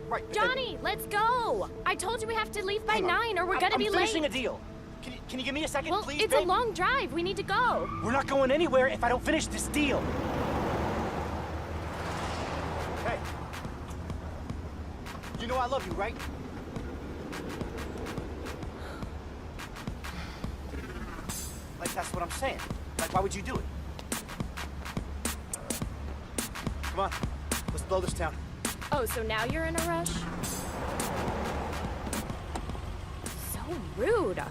Right. But Johnny, let's go! I told you we have to leave by 9 or we're gonna be I'm late. finishing a deal. Can you give me a second, Well, please, it's babe? a long drive. We need to go. We're not going anywhere if I don't finish this deal. Hey. You know I love you, right? Like, that's what I'm saying. Like, why would you do it? Come on. Let's blow this town. Oh, so now you're in a rush? So rude.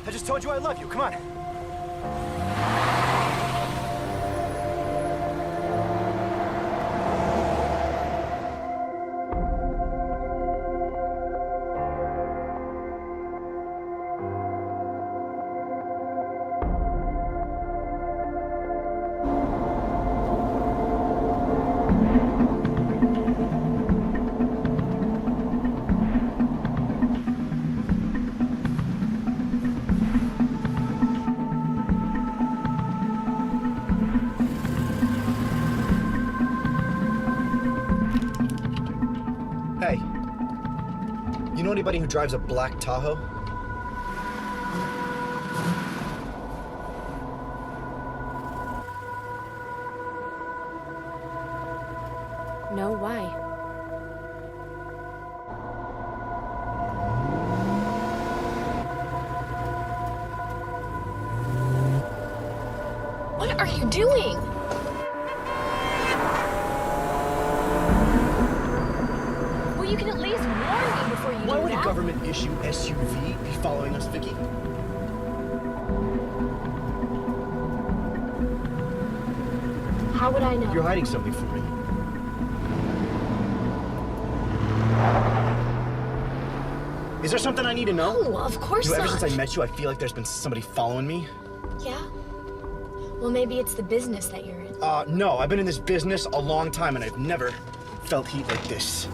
I just told you I love you. Come on. Hey, you know anybody who drives a black Tahoe? No, why? What are you doing? Well, you can at least warn me before you Why do would a that. government issue SUV be following us, Vicky? How would I know? You're hiding something from me. Is there something I need to know? No, of course You know, ever not. since I met you, I feel like there's been somebody following me. Yeah? Well, maybe it's the business that you're in. No, I've been in this business a long time and I've never felt heat like this.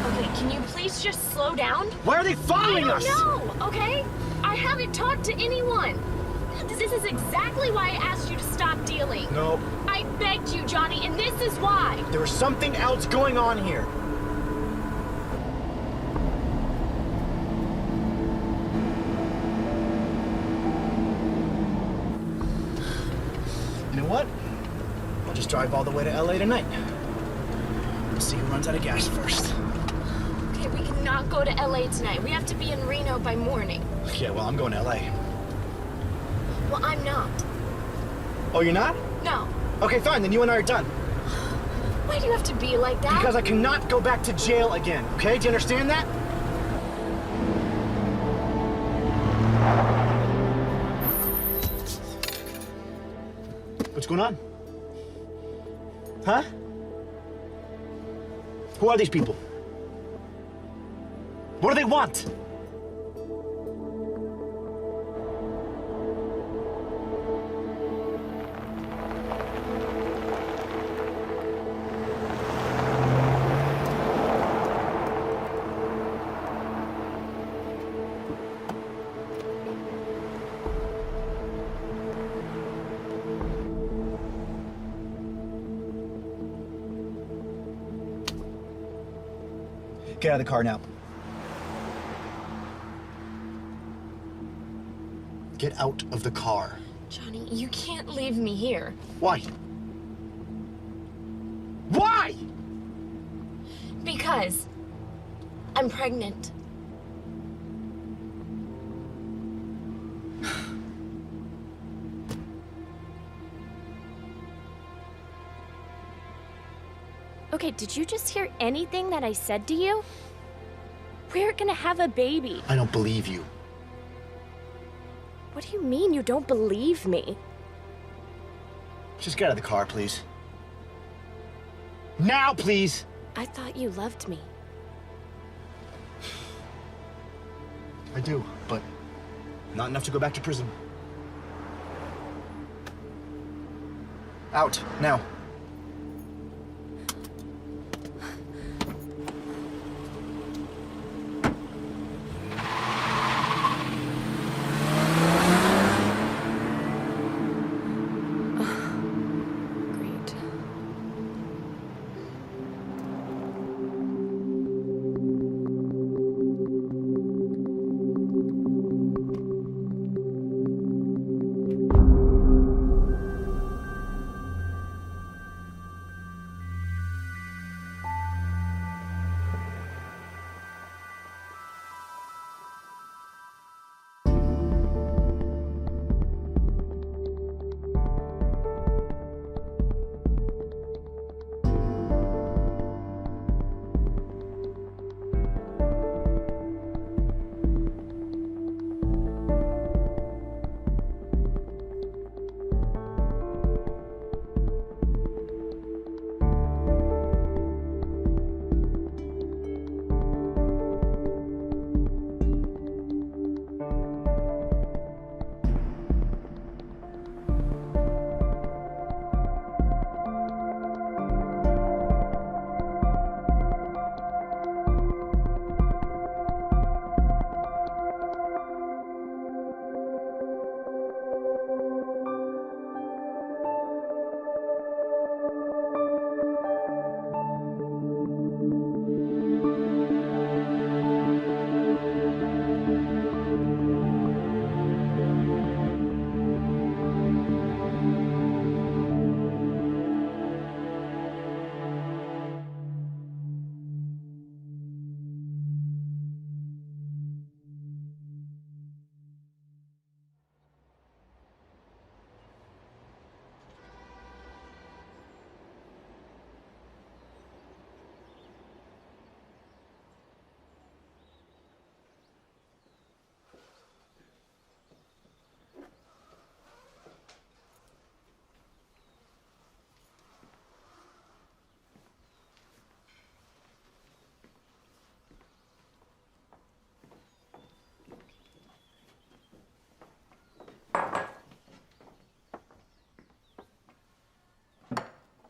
Okay, can you please just slow down? Why are they following us? I don't know, okay? I haven't talked to anyone. This is exactly why I asked you to stop dealing. No, I begged you, Johnny, and this is why. there was something else going on here. You know what? I'll just drive all the way to LA tonight. We'll see who runs out of gas first. Okay, we cannot go to LA tonight. We have to be in Reno by morning. Yeah, well, I'm going to LA. Well, I'm not. Oh, you're not? No. Okay, fine, then you and I are done. Why do you have to be like that? Because I cannot go back to jail again, okay? Do you understand that? What's going on? Huh? Who are these people? What do they want? Get out of the car now. Get out of the car. Johnny, you can't leave me here. Why? Why? Because I'm pregnant. Okay, did you just hear anything that I said to you? We're gonna have a baby. I don't believe you. What do you mean you don't believe me? Just get out of the car, please. Now, please! I thought you loved me. I do, but not enough to go back to prison. Out, now. Great.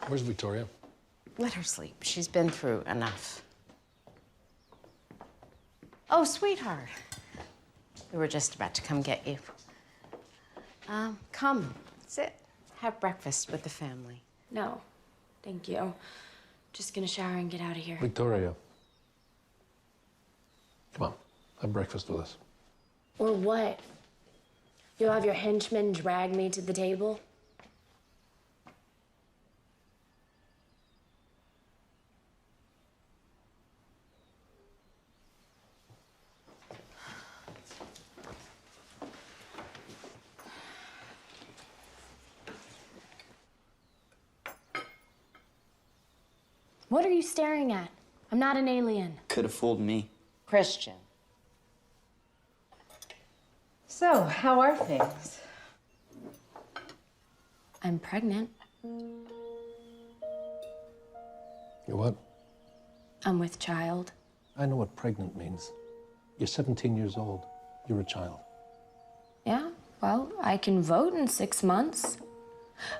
Where's Victoria? Let her sleep. She's been through enough. Oh, sweetheart. We were just about to come get you. Come, sit. Have breakfast with the family. No, thank you. Just gonna shower and get out of here. Victoria. Come on, have breakfast with us. Or what? You'll have your henchmen drag me to the table? What are you staring at? I'm not an alien. Could have fooled me. Christian. So, how are things? I'm pregnant. You what? I'm with child. I know what pregnant means. You're 17 years old. You're a child. Yeah, well, I can vote in 6 months.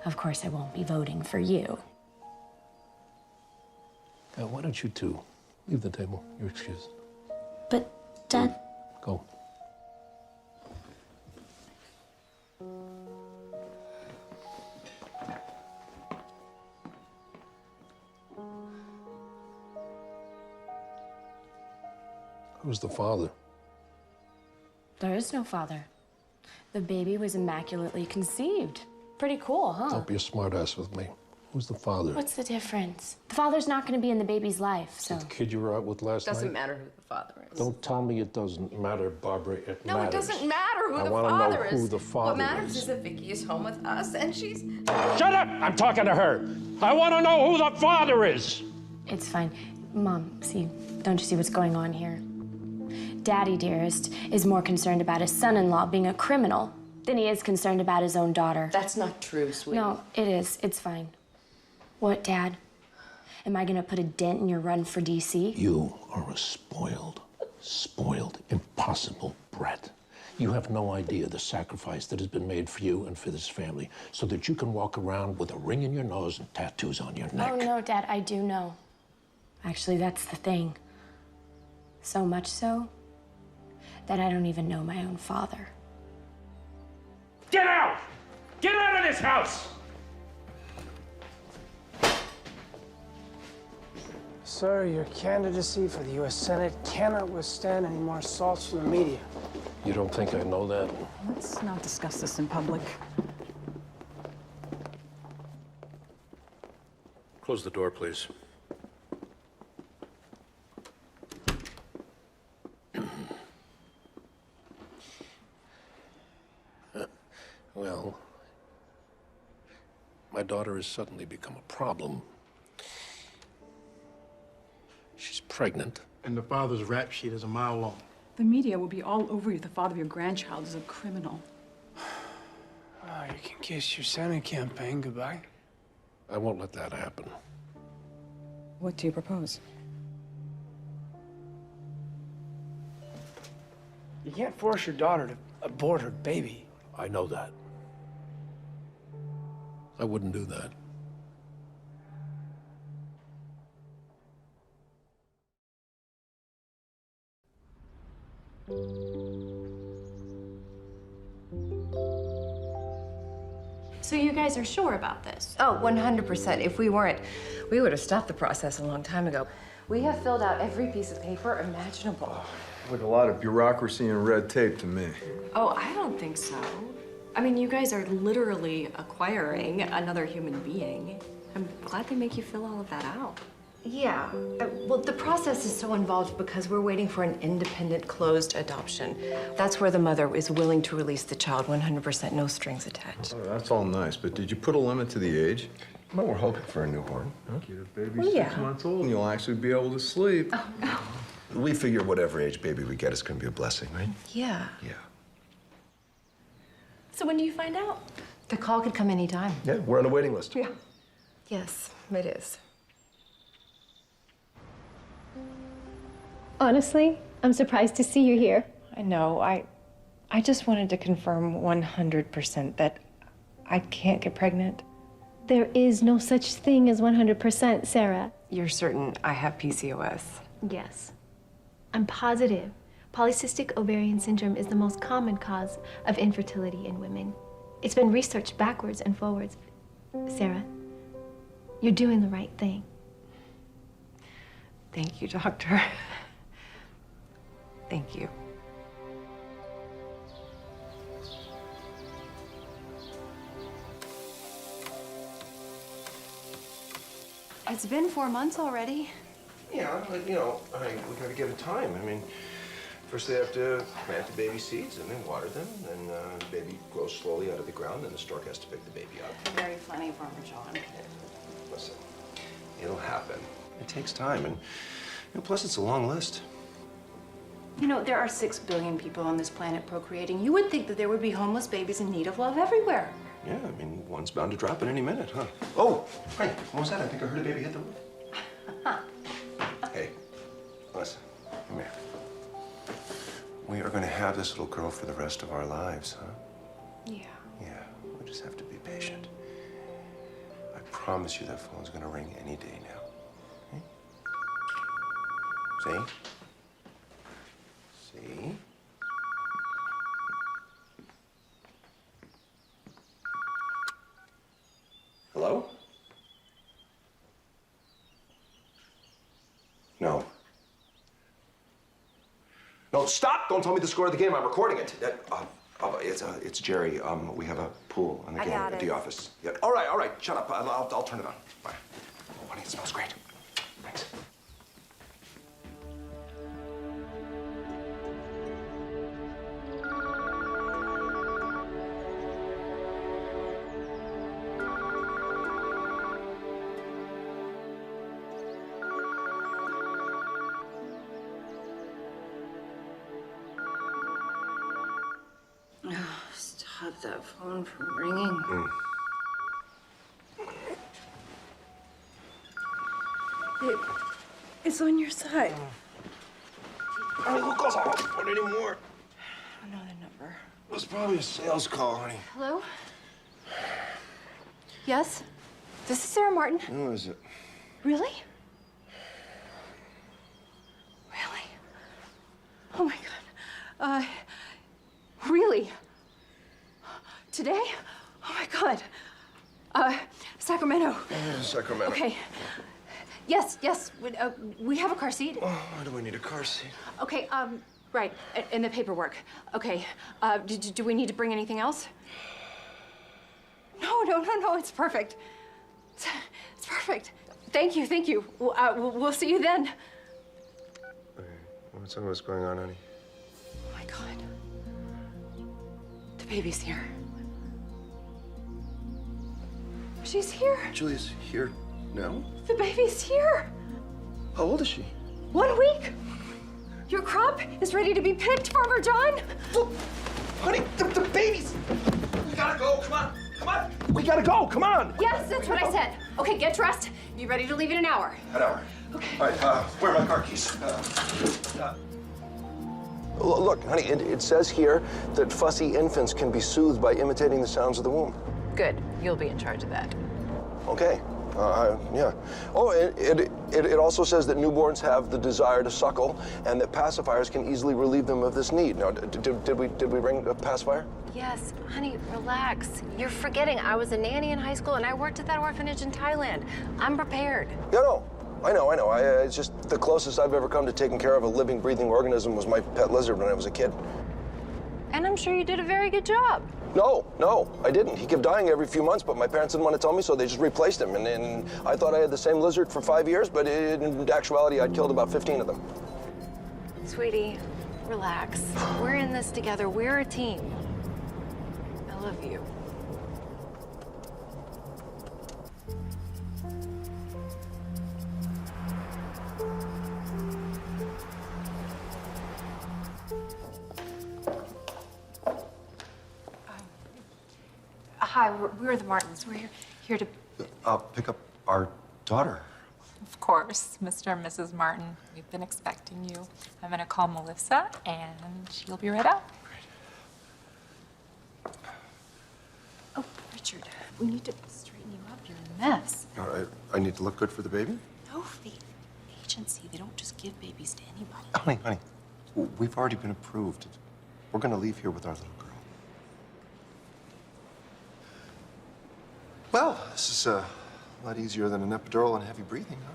Of course, I won't be voting for you. Why don't you two leave the table? You're excused. But, Dad... Go. Who's the father? There is no father. The baby was immaculately conceived. Pretty cool, huh? Don't be a smartass with me. Who's the father? What's the difference? The father's not going to be in the baby's life, so... The kid you were out with last night? Doesn't matter who the father is. Don't tell me it doesn't matter, Barbara. It No, matters. it doesn't matter who I the wanna father know is. who the father What matters is. is that Vicky is home with us and she's... Shut up! I'm talking to her. I want to know who the father is. It's fine. Mom, see, don't you see what's going on here? Daddy, dearest, is more concerned about his son-in-law being a criminal than he is concerned about his own daughter. That's not true, sweetie. No, it is. It's fine. What, Dad? Am I gonna put a dent in your run for DC? You are a spoiled, impossible brat. You have no idea the sacrifice that has been made for you and for this family so that you can walk around with a ring in your nose and tattoos on your neck. Oh, no, Dad, I do know. Actually, that's the thing. So much so that I don't even know my own father. Get out! Get out of this house! Sir, your candidacy for the U.S. Senate cannot withstand any more assaults from the media. You don't think I know that? Let's not discuss this in public. Close the door, please. Well, my daughter has suddenly become a problem. She's pregnant. And the father's rap sheet is a mile long. The media will be all over you. The father of your grandchild is a criminal. Oh, you can kiss your Senate campaign goodbye. I won't let that happen. What do you propose? You can't force your daughter to abort her baby. I know that. I wouldn't do that. So you guys are sure about this? Oh, 100%. If we weren't, we would have stopped the process a long time ago. We have filled out every piece of paper imaginable. Like a lot of bureaucracy and red tape to me. Oh, I don't think so. I mean, you guys are literally acquiring another human being. I'm glad they make you fill all of that out. Yeah. Well, the process is so involved because we're waiting for an independent, closed adoption. That's where the mother is willing to release the child 100%, no strings attached. Oh, that's all nice, but did you put a limit to the age? Well, we're hoping for a newborn. Huh? Get a baby Well, 6 months old and you'll actually be able to sleep. Oh. We figure whatever age baby we get is going to be a blessing, right? Yeah. Yeah. So when do you find out? The call could come anytime. Yeah, we're on a waiting list. Yeah. Yes, it is. Honestly, I'm surprised to see you here. I know. I just wanted to confirm 100% that I can't get pregnant. There is no such thing as 100%, Sarah. You're certain I have PCOS? Yes. I'm positive. Polycystic ovarian syndrome is the most common cause of infertility in women. It's been researched backwards and forwards. Sarah, you're doing the right thing. Thank you, doctor. Thank you. It's been 4 months already. Yeah, but, you know, we gotta give it time. I mean, first they have to plant the baby seeds and then water them. Then the baby grows slowly out of the ground, and the stork has to pick the baby up. Very funny, Farmer John. Listen, it'll happen. It takes time, and plus it's a long list. You know, there are 6 billion people on this planet procreating. You would think that there would be homeless babies in need of love everywhere. Yeah, I mean, one's bound to drop at any minute, huh? Oh, hey, what was that? I think I heard a baby hit the roof. Hey, listen, come here. We are going to have this little girl for the rest of our lives, huh? Yeah. Yeah, we just have to be patient. I promise you that phone's going to ring any day now. Okay? See? See? Hello? No. No, stop! Don't tell me the score of the game. I'm recording it. It's Jerry. We have a pool on the game at the office. Yeah. All right. Shut up. I'll turn it on. Bye. Oh, honey, it smells great. Thanks. Stop that phone from ringing. It's on your side. Who calls on the phone anymore? I don't know the number. It was probably a sales call, honey. Hello? Yes? This is Sarah Martin. Who is it? Really? Really? Oh my God. Really? Today? Oh my God. Sacramento. Yeah, Sacramento. Okay. Yes. We have a car seat. Oh, why do we need a car seat? Okay, right, in the paperwork. Okay, do we need to bring anything else? No, it's perfect. It's perfect. Thank you. We'll see you then. Okay. What's going on, honey? Oh my God. The baby's here. She's here. Julia's here now? The baby's here. How old is she? 1 week. Your crop is ready to be picked, Farmer John. Look, honey, the baby's... We gotta go, come on. We gotta go, come on. Yes, that's what I said. Okay, get dressed. Be ready to leave in an hour. An hour. Okay. All right, where are my car keys? Look, honey, it says here that fussy infants can be soothed by imitating the sounds of the womb. Good. You'll be in charge of that. Okay. Yeah. Oh, it also says that newborns have the desire to suckle, and that pacifiers can easily relieve them of this need. Now, did we bring a pacifier? Yes, honey, relax. You're forgetting I was a nanny in high school and I worked at that orphanage in Thailand. I'm prepared. Yeah, no. I know. It's just the closest I've ever come to taking care of a living, breathing organism was my pet lizard when I was a kid. And I'm sure you did a very good job. No, I didn't. He kept dying every few months, but my parents didn't want to tell me, so they just replaced him. And I thought I had the same lizard for 5 years, but in actuality, I'd killed about 15 of them. Sweetie, relax. We're in this together. We're a team. I love you. Hi, we're the Martins. We're here to... Pick up our daughter. Of course, Mr. and Mrs. Martin. We've been expecting you. I'm gonna call Melissa, and she'll be right out. Oh, Richard, we need to straighten you up. You're mess. I need to look good for the baby? No, the agency, they don't just give babies to anybody. Honey, we've already been approved. We're gonna leave here with our little girl. Well, this is a lot easier than an epidural and heavy breathing, huh?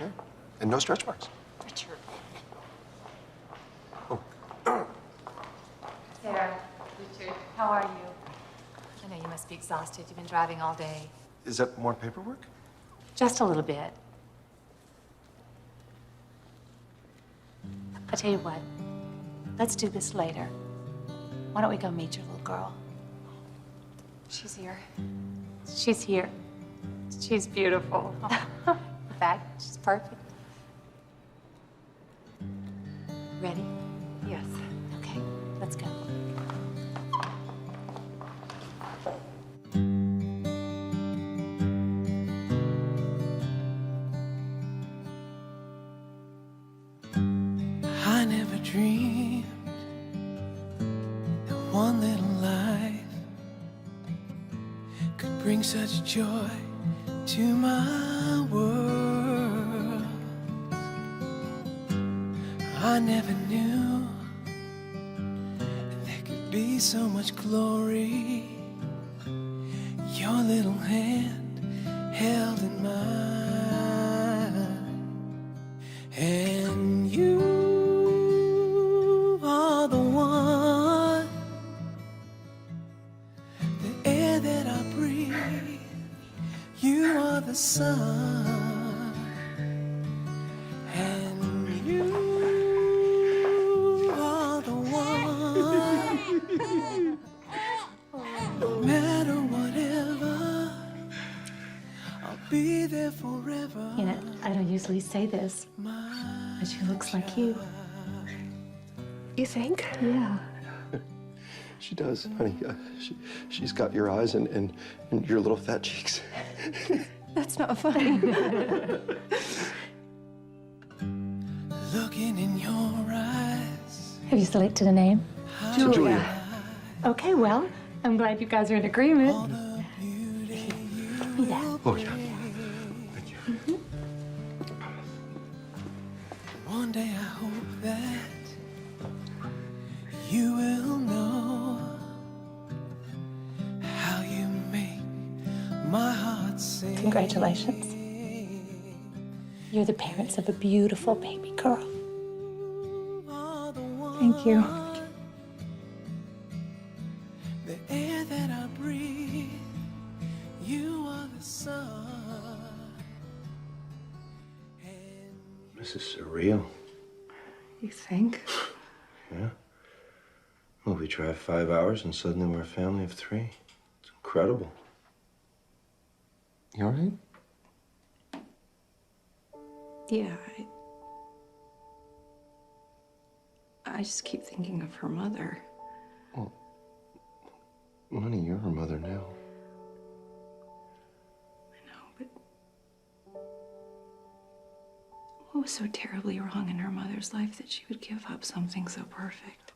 Yeah. And no stretch marks. Richard. Sarah, Richard, how are you? I know you must be exhausted. You've been driving all day. Is that more paperwork? Just a little bit. I'll tell you what. Let's do this later. Why don't we go meet your little girl? She's here. She's here. She's beautiful. In fact, she's perfect. Ready? Yes. Okay, let's go. I never dreamed that one little life could bring such joy to my world. I never knew that there could be so much glory. Your little hand held in mine, and you are the one, the air that I breathe. You are the sun, and you are the one. No matter whatever, I'll be there forever. You know, I don't usually say this, but she looks like you. You think? Yeah. She does, honey. She's got your eyes and your little fat cheeks. That's not funny. Looking in your eyes. Have you selected a name? Julia. Okay, well, I'm glad you guys are in agreement. Give me that. Oh, yeah. Thank you. One day I hope that you will know how you make my heart sing. Congratulations. You're the parents of a beautiful baby girl. Thank you. The air that I breathe, you are the sun. This is surreal. You think? Yeah. Well, we drive 5 hours and suddenly we're a family of 3. It's incredible. You all right? Yeah, I just keep thinking of her mother. Well, honey, you're her mother now. What was so terribly wrong in her mother's life that she would give up something so perfect?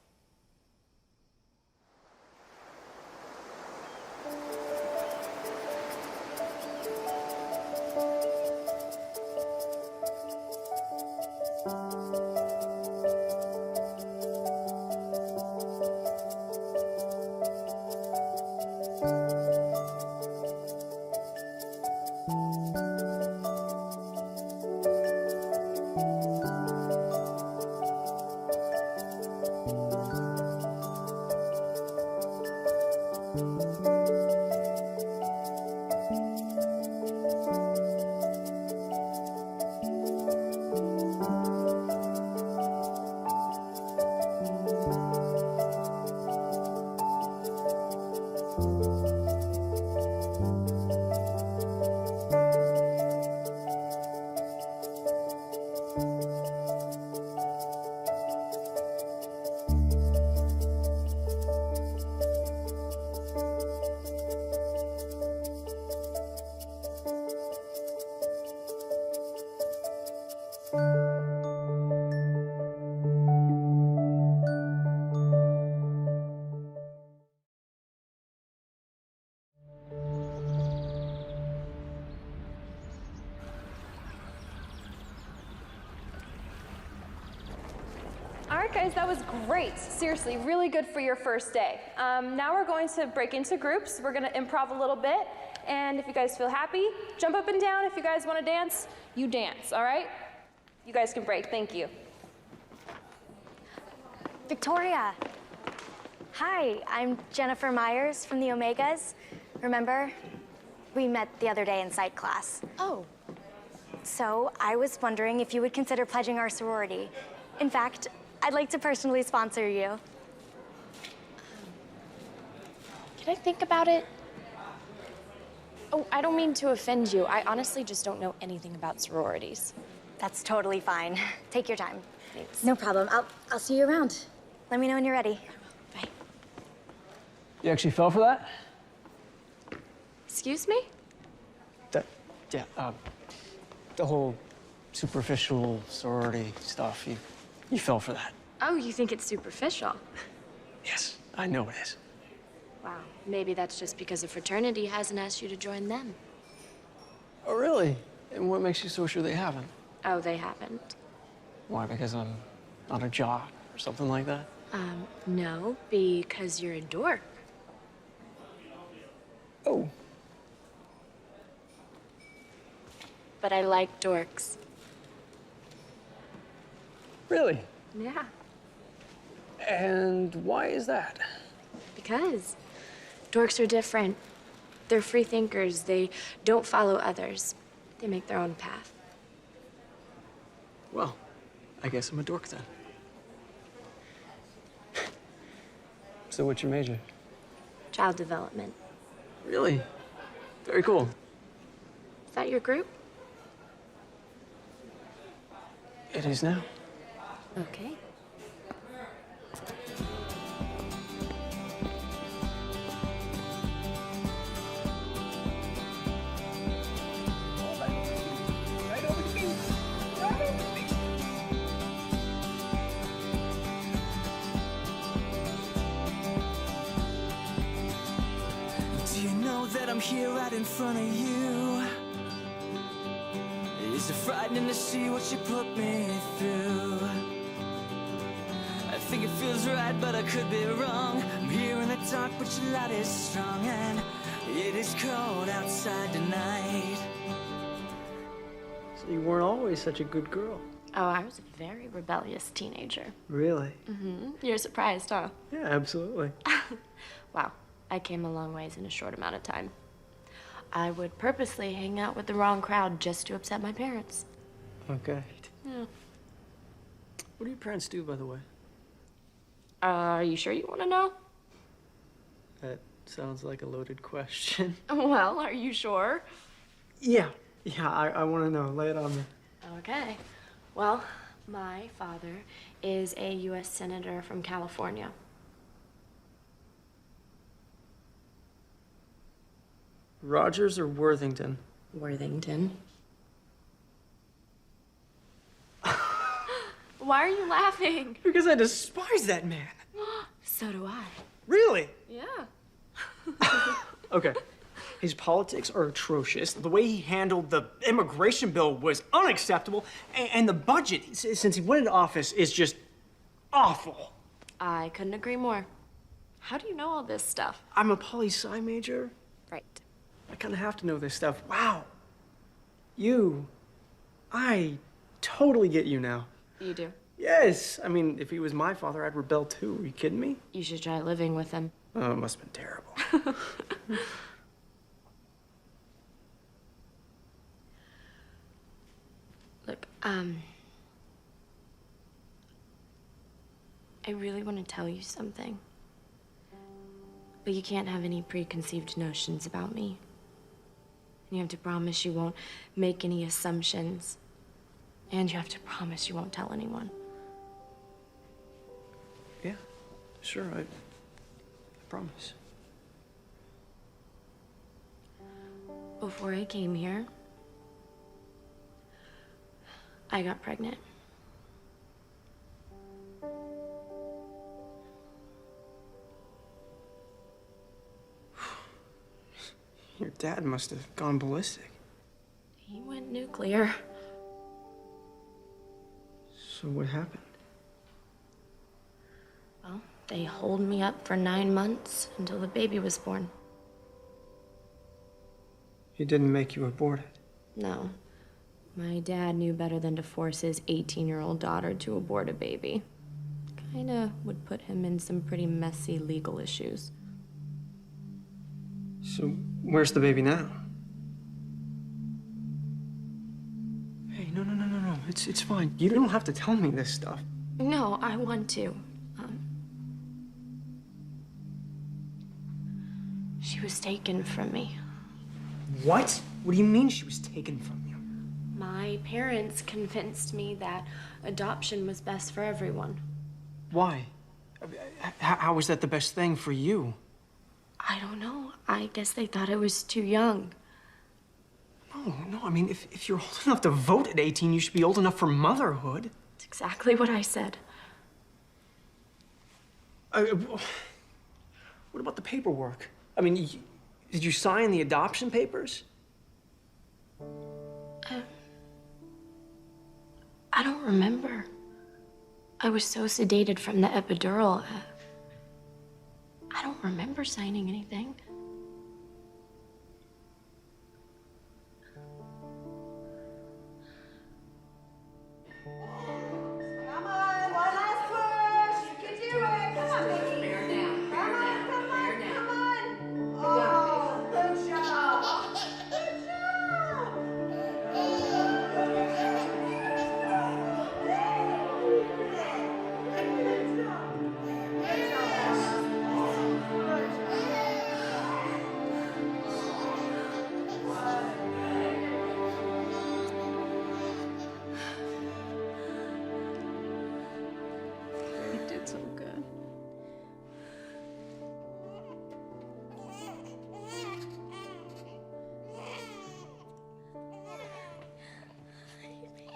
right, guys, that was great. Seriously, really good for your first day. Now we're going to break into groups. We're gonna improv a little bit. And if you guys feel happy, jump up and down. If you guys wanna dance, you dance, all right? You guys can break, thank you. Victoria. Hi, I'm Jennifer Myers from the Omegas. Remember? We met the other day in psych class. Oh. So I was wondering if you would consider pledging our sorority. In fact, I'd like to personally sponsor you. Can I think about it? Oh, I don't mean to offend you. I honestly just don't know anything about sororities. That's totally fine. Take your time. Thanks. No problem. I'll see you around. Let me know when you're ready. Bye. You actually fell for that? Excuse me? The whole superficial sorority stuff. You fell for that. Oh, you think it's superficial? Yes, I know it is. Wow, maybe that's just because a fraternity hasn't asked you to join them. Oh, really? And what makes you so sure they haven't? Oh, they haven't. Why, because I'm not a jock or something like that? No, because you're a dork. Oh. But I like dorks. Really? Yeah. And why is that? Because dorks are different. They're free thinkers. They don't follow others. They make their own path. Well, I guess I'm a dork then. So what's your major? Child development. Really? Very cool. Is that your group? It is now. Okay. Do you know that I'm here right in front of you? Is it frightening to see what you put me through? I think it feels right, but I could be wrong. I'm here in the dark, but your light is strong, and it is cold outside tonight. So you weren't always such a good girl. Oh, I was a very rebellious teenager. Really? Mm-hmm. You're surprised, huh? Yeah, absolutely. Wow, I came a long ways in a short amount of time. I would purposely hang out with the wrong crowd just to upset my parents. Okay. Yeah. What do your parents do, by the way? Are you sure you want to know? That sounds like a loaded question. Well, are you sure? Yeah, I want to know. Lay it on me. Okay. Well, my father is a U.S. Senator from California. Rogers or Worthington? Worthington. Why are you laughing? Because I despise that man. So do I. Really? Yeah. Okay. His politics are atrocious. The way he handled the immigration bill was unacceptable. And the budget, since he went into office, is just awful. I couldn't agree more. How do you know all this stuff? I'm a poli-sci major. Right. I kind of have to know this stuff. Wow. I totally get you now. You do? Yes. I mean, if he was my father, I'd rebel too. Are you kidding me? You should try living with him. Oh, it must have been terrible. Look, I really want to tell you something. But you can't have any preconceived notions about me. You have to promise you won't make any assumptions. And you have to promise you won't tell anyone. Yeah, sure, I promise. Before I came here, I got pregnant. Your dad must have gone ballistic. He went nuclear. So what happened? They holed me up for 9 months until the baby was born. He didn't make you abort it. No. My dad knew better than to force his 18-year-old daughter to abort a baby. Kinda would put him in some pretty messy legal issues. So, where's the baby now? Hey, no. It's fine. You don't have to tell me this stuff. No, I want to. She was taken from me. What? What do you mean she was taken from you? My parents convinced me that adoption was best for everyone. Why? How was that the best thing for you? I don't know. I guess they thought I was too young. No. I mean, if you're old enough to vote at 18, you should be old enough for motherhood. It's exactly what I said. What about the paperwork? I mean, did you sign the adoption papers? I don't remember. I was so sedated from the epidural. I don't remember signing anything. Come on, one last push. You can do it. Come on, baby. Bear down. Come on. Oh, good job. Good job. You did so good.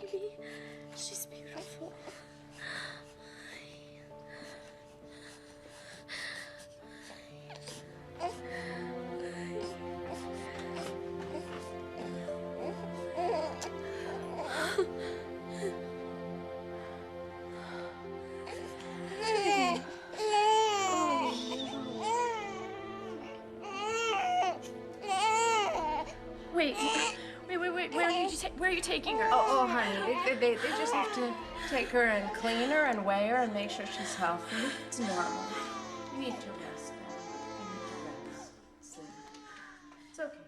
Baby, she's beautiful. Wait. Where are you taking her? Oh, honey, they just have to take her and clean her and weigh her and make sure she's healthy. It's normal. You need to rest now. You need to rest. Sleep. It's okay.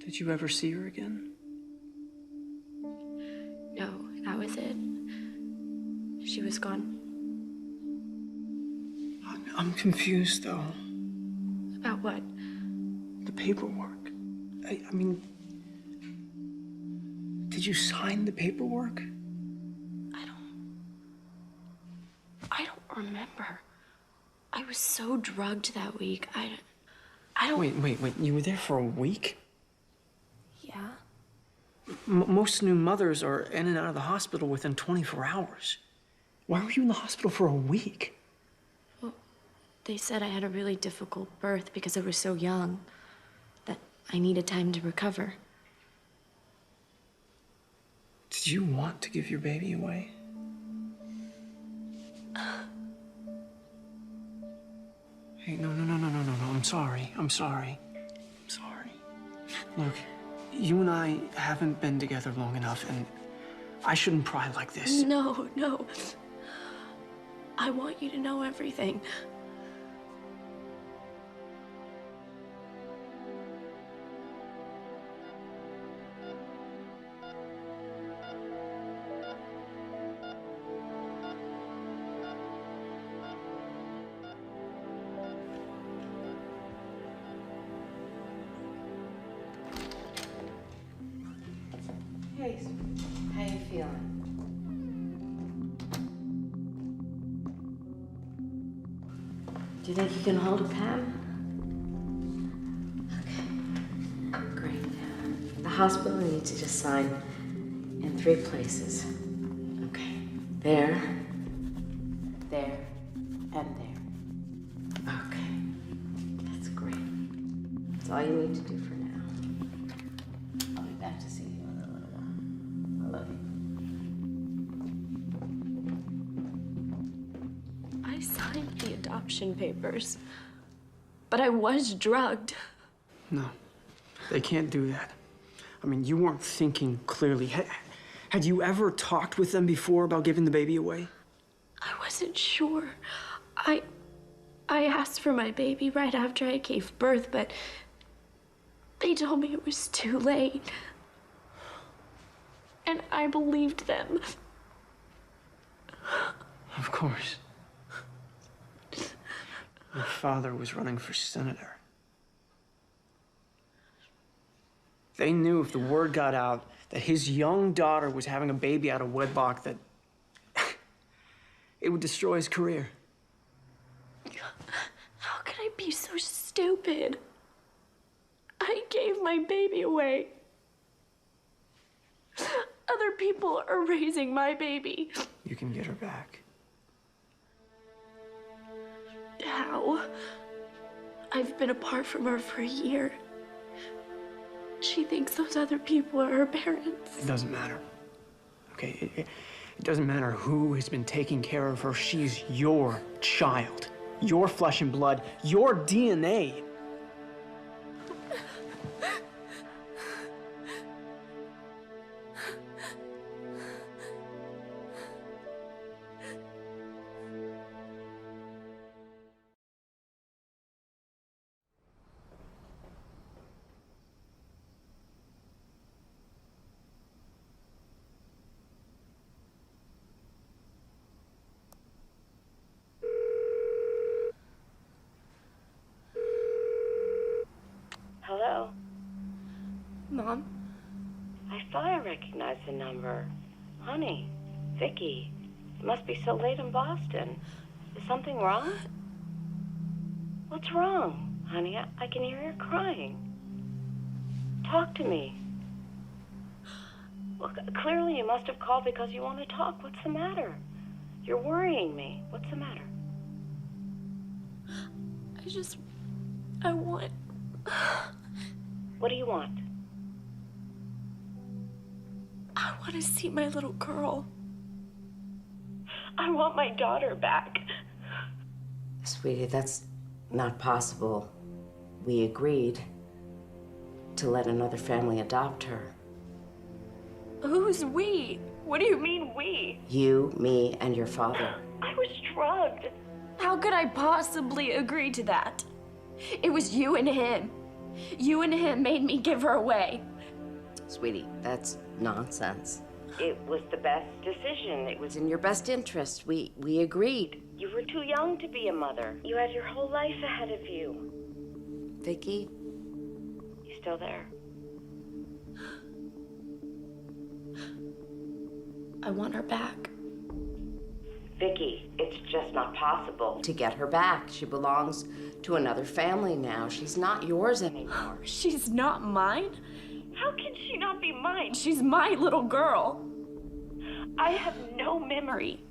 Did you ever see her again? No, that was it. She was gone. I'm confused, though. About what? The paperwork. I mean, did you sign the paperwork? I don't remember. I was so drugged that week. I don't. Wait. You were there for a week? Yeah. Most new mothers are in and out of the hospital within 24 hours. Why were you in the hospital for a week? They said I had a really difficult birth because I was so young, that I needed time to recover. Did you want to give your baby away? Hey, no. I'm sorry. Look, you and I haven't been together long enough, and I shouldn't pry like this. No. I want you to know everything. Hey, how you feeling? Do you think you can hold a Pam? Okay, great. The hospital needs you to sign in 3 places. Okay, there, and there. Okay, that's great. That's all you need to do for now. I'll be back to see you in a little while. I love you. adoption papers. But I was drugged. No, they can't do that. I mean, you weren't thinking clearly. Had you ever talked with them before about giving the baby away? I wasn't sure. I asked for my baby right after I gave birth, but they told me it was too late. And I believed them. Of course. My father was running for senator. They knew if the word got out that his young daughter was having a baby out of wedlock, that it would destroy his career. How could I be so stupid? I gave my baby away. Other people are raising my baby. You can get her back. How? I've been apart from her for a year. She thinks those other people are her parents. It doesn't matter. Okay, it doesn't matter who has been taking care of her. She's your child. Your flesh and blood. Your DNA. Hello? Mom? I thought I recognized the number. Honey, Vicky, it must be so late in Boston. Is something wrong? What's wrong, honey? I can hear you crying. Talk to me. Well, clearly you must have called because you want to talk. What's the matter? You're worrying me. What's the matter? I want... What do you want? I want to see my little girl. I want my daughter back. Sweetie, that's not possible. We agreed to let another family adopt her. Who's we? What do you mean, we? You, me, and your father. I was drugged. How could I possibly agree to that? It was you and him. You and him made me give her away. Sweetie, that's nonsense. It was the best decision. It was in your best interest. We agreed. You were too young to be a mother. You had your whole life ahead of you. Vicky, you still there? I want her back. Vicky, it's just not possible to get her back. She belongs to another family now. She's not yours anymore. She's not mine? How can she not be mine? She's my little girl. I have no memory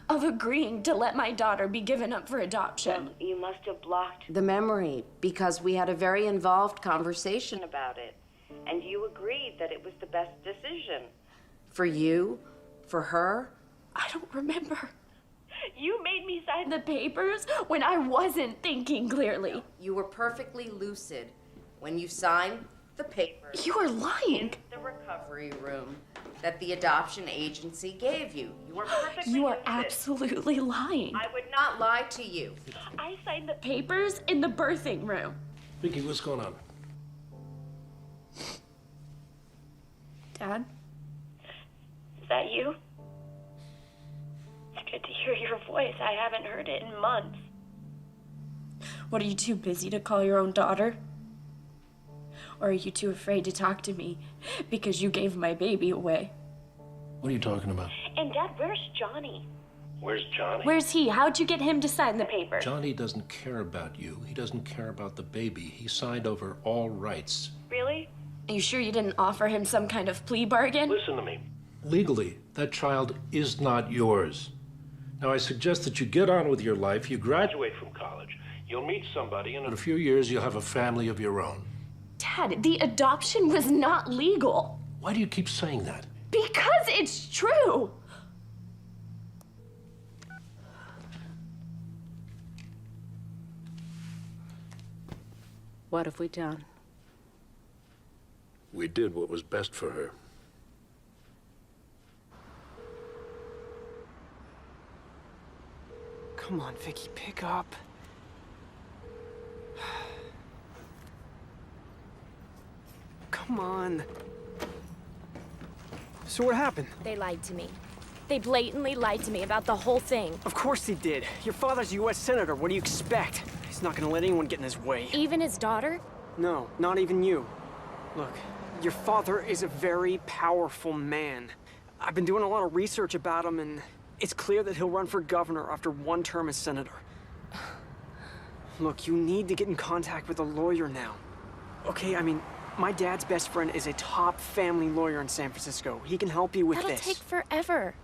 of agreeing to let my daughter be given up for adoption. Well, you must have blocked the memory because we had a very involved conversation about it. And you agreed that it was the best decision. For you? For her? I don't remember. You made me sign the papers when I wasn't thinking clearly. You were perfectly lucid when you signed the papers. You are lying. In the recovery room that the adoption agency gave you. You were perfectly You are lucid. absolutely lying. I would not lie to you. I signed the papers in the birthing room. Vicky, what's going on? Dad? Is that you? It's good to hear your voice. I haven't heard it in months. What, are you too busy to call your own daughter? Or are you too afraid to talk to me because you gave my baby away? What are you talking about? And Dad, where's Johnny? Where's Johnny? Where's he? How'd you get him to sign the paper? Johnny doesn't care about you. He doesn't care about the baby. He signed over all rights. Really? Are you sure you didn't offer him some kind of plea bargain? Listen to me. Legally, that child is not yours. Now, I suggest that you get on with your life. You graduate from college. You'll meet somebody, and in a few years, you'll have a family of your own. Dad, the adoption was not legal. Why do you keep saying that? Because it's true. What have we done? We did what was best for her. Come on, Vicky, pick up. Come on. So what happened? They lied to me. They blatantly lied to me about the whole thing. Of course he did. Your father's a U.S. Senator. What do you expect? He's not gonna let anyone get in his way. Even his daughter? No, not even you. Look, your father is a very powerful man. I've been doing a lot of research about him, and it's clear that he'll run for governor after one term as senator. Look, you need to get in contact with a lawyer now. Okay, I mean, my dad's best friend is a top family lawyer in San Francisco. He can help you with That'll this. take forever.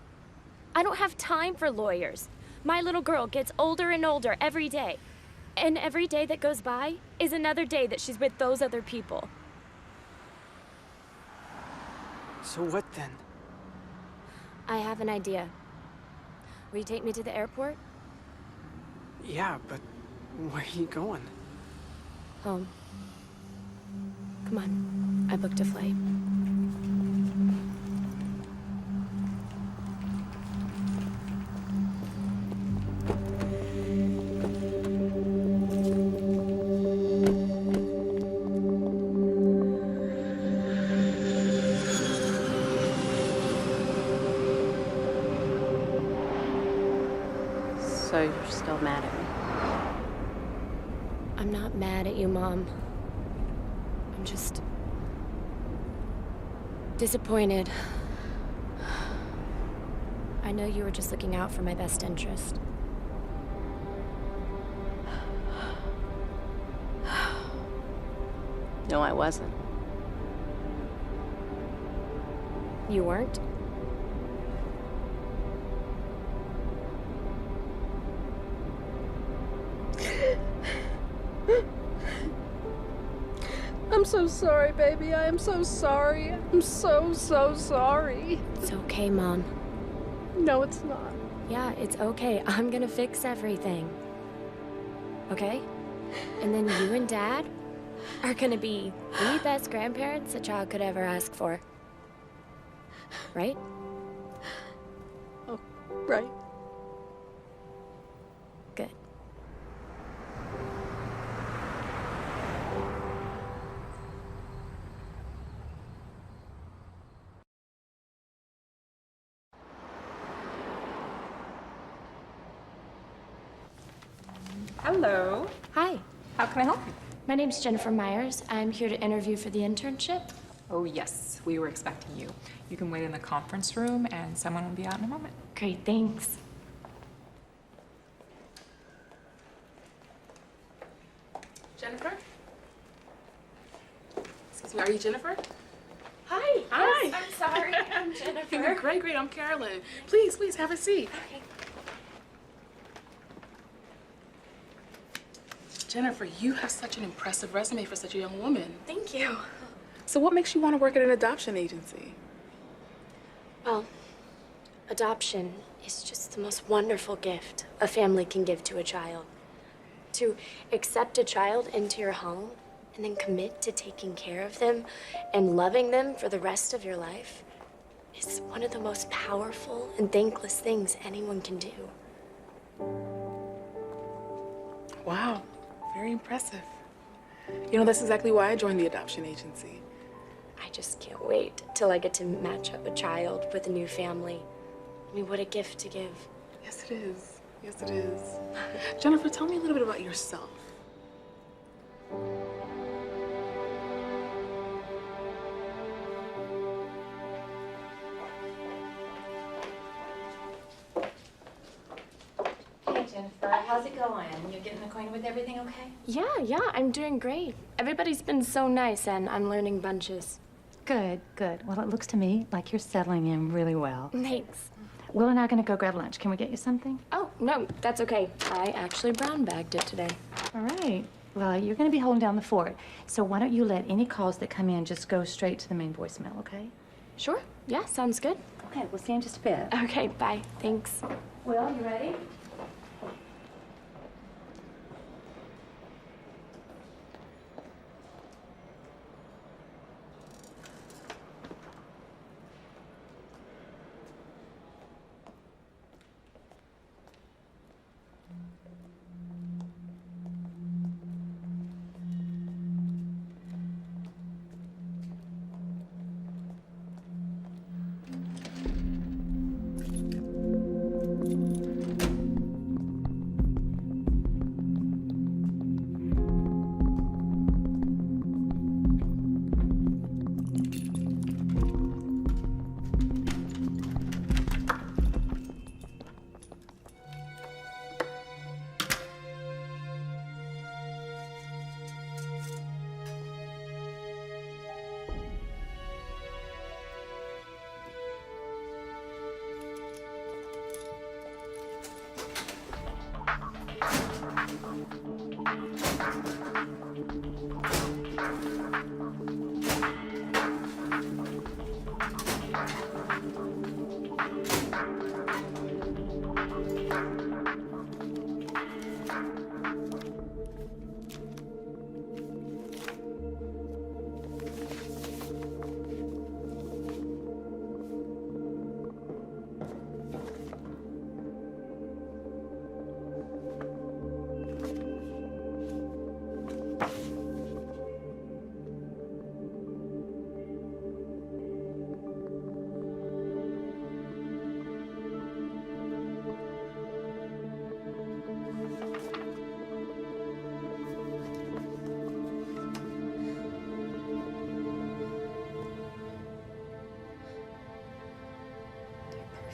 I don't have time for lawyers. My little girl gets older and older every day. And every day that goes by is another day that she's with those other people. So what then? I have an idea. Will you take me to the airport? Yeah, but where are you going? Home. Come on. I booked a flight. So you're still mad at me? I'm not mad at you, Mom. I'm just disappointed. I know you were just looking out for my best interest. No, I wasn't. You weren't? I'm so sorry, baby. I am so sorry. I'm so sorry. It's okay, Mom. No, it's not. Yeah, it's okay. I'm gonna fix everything. Okay? And then you and Dad are gonna be the best grandparents a child could ever ask for. Right? Oh, right. Good. Hello. Hi. How can I help you? My name's Jennifer Myers. I'm here to interview for the internship. Oh, yes. We were expecting you. You can wait in the conference room, and someone will be out in a moment. Great, thanks. Jennifer? Excuse me, are you Jennifer? Hi. Hi. Yes, I'm sorry. I'm Jennifer. Great. I'm Carolyn. Please, have a seat. Okay. Jennifer, you have such an impressive resume for such a young woman. Thank you. So what makes you want to work at an adoption agency? Well, adoption is just the most wonderful gift a family can give to a child. To accept a child into your home and then commit to taking care of them and loving them for the rest of your life is one of the most powerful and thankless things anyone can do. Wow, very impressive. You know, that's exactly why I joined the adoption agency. I just can't wait till I get to match up a child with a new family. I mean, what a gift to give. Yes, it is. Yes, it is. Jennifer, tell me a little bit about yourself. Hey, Jennifer, how's it going? You're getting acquainted with everything okay? Yeah, I'm doing great. Everybody's been so nice and I'm learning bunches. Good. Well, it looks to me like you're settling in really well. Thanks. Will and I are gonna go grab lunch. Can we get you something? Oh, no, that's okay. I actually brown bagged it today. All right. Well, you're gonna be holding down the fort. So why don't you let any calls that come in just go straight to the main voicemail, okay? Sure. Yeah, sounds good. Okay, we'll see you in just a bit. Okay, bye. Thanks. Will, you ready?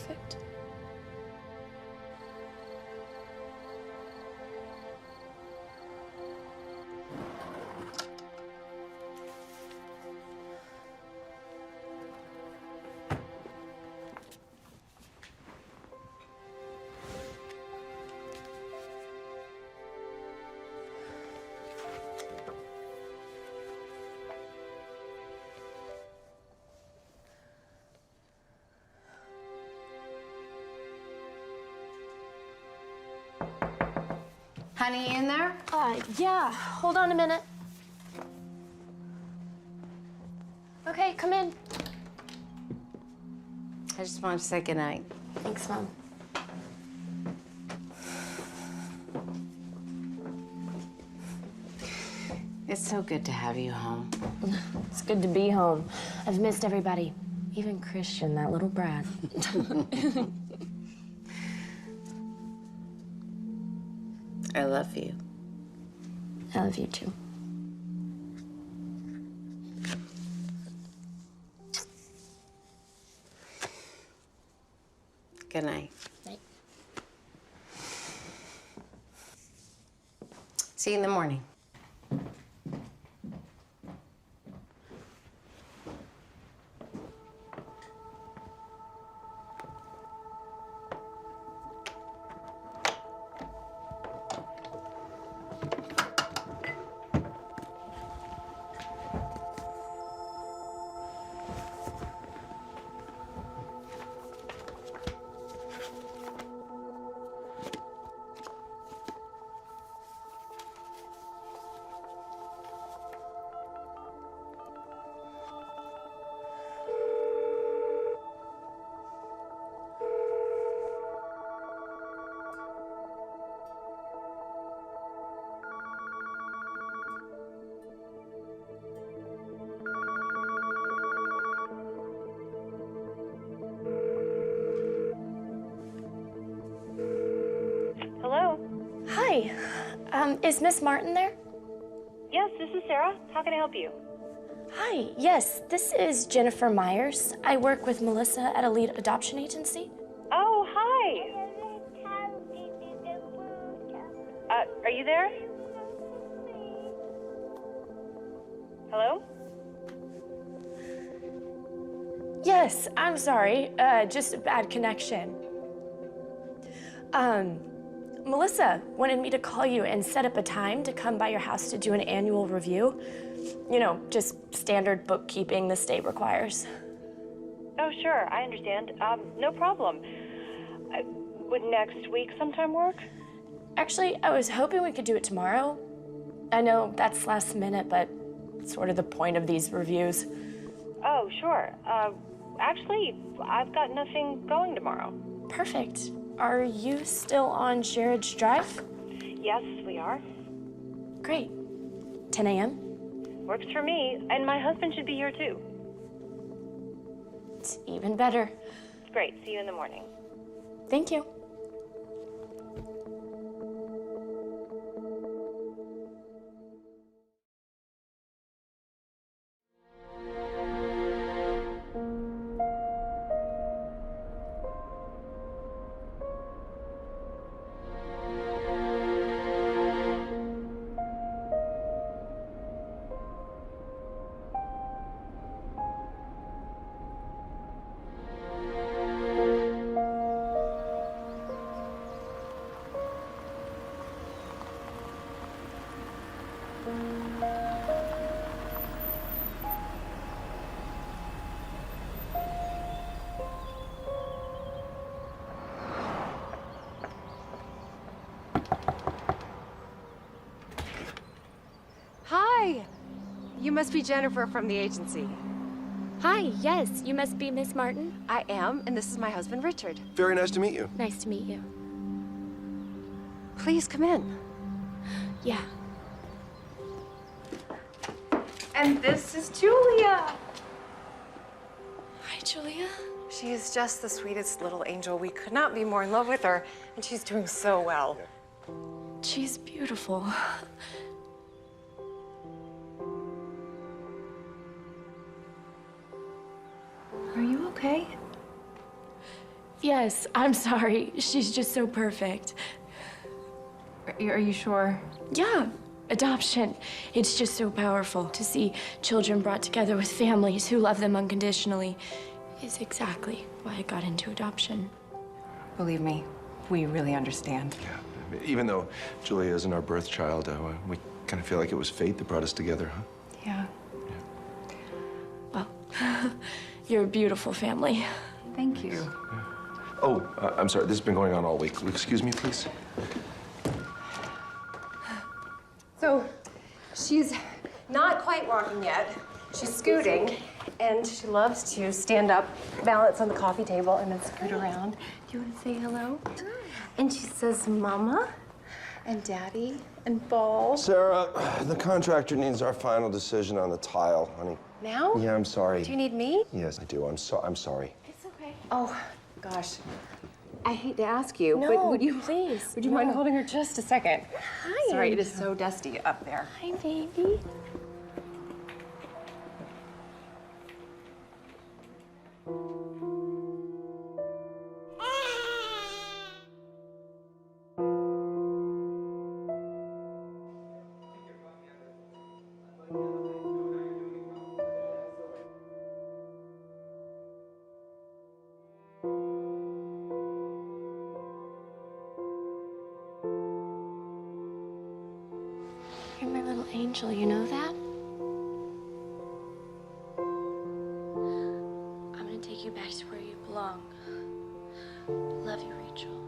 Perfect. Honey, in there? Yeah. Hold on a minute. Okay, come in. I just want to say goodnight. Thanks, Mom. It's so good to have you home. It's good to be home. I've missed everybody. Even Christian, that little brat. I love you. I love you too. Good night. Night. See you in the morning. Hello? Hi. Is Miss Martin there? Yes, this is Sarah. How can I help you? Hi. Yes, this is Jennifer Myers. I work with Melissa at Elite Adoption Agency. Oh, hi. Are you there? Hello? Yes, I'm sorry. Just a bad connection. Melissa wanted me to call you and set up a time to come by your house to do an annual review. You know, just standard bookkeeping the state requires. Oh, sure. I understand. No problem. Would next week sometime work? Actually, I was hoping we could do it tomorrow. I know that's last minute, but it's sort of the point of these reviews. Oh, sure. Actually, I've got nothing going tomorrow. Perfect. Are you still on Sherridge Drive? Yes, we are. Great. 10 a.m.? Works for me, and my husband should be here too. It's even better. Great. See you in the morning. Thank you. Hi! You must be Jennifer from the agency. Hi, yes, you must be Miss Martin. I am, and this is my husband, Richard. Very nice to meet you. Nice to meet you. Please come in. Yeah. And this is Julia. Hi, Julia. She is just the sweetest little angel. We could not be more in love with her, and she's doing so well. She's beautiful. Are you okay? Yes, I'm sorry. She's just so perfect. Are you sure? Yeah, adoption. It's just so powerful to see children brought together with families who love them unconditionally. Is exactly why I got into adoption. Believe me, we really understand. Yeah. Even though Julia isn't our birth child, we kind of feel like it was fate that brought us together, huh? Yeah. Well, you're a beautiful family. Thank you. Oh, I'm sorry. This has been going on all week. Excuse me, please. So, she's not quite walking yet. She's scooting, and she loves to stand up, balance on the coffee table, and then scoot around. Do you want to say hello? And she says, Mama, and Daddy, and Ball. Sarah, the contractor needs our final decision on the tile, honey. Now? Yeah, I'm sorry. Do you need me? Yes, I do. I'm sorry. It's okay. Oh, gosh. I hate to ask you, No, but would you please? Would you mind no. holding her just a second? Hi, Sorry, it Angel. is so dusty up there. Hi, baby. You're my little angel, you know that? I'm gonna take you back to where you belong. Love you, Rachel.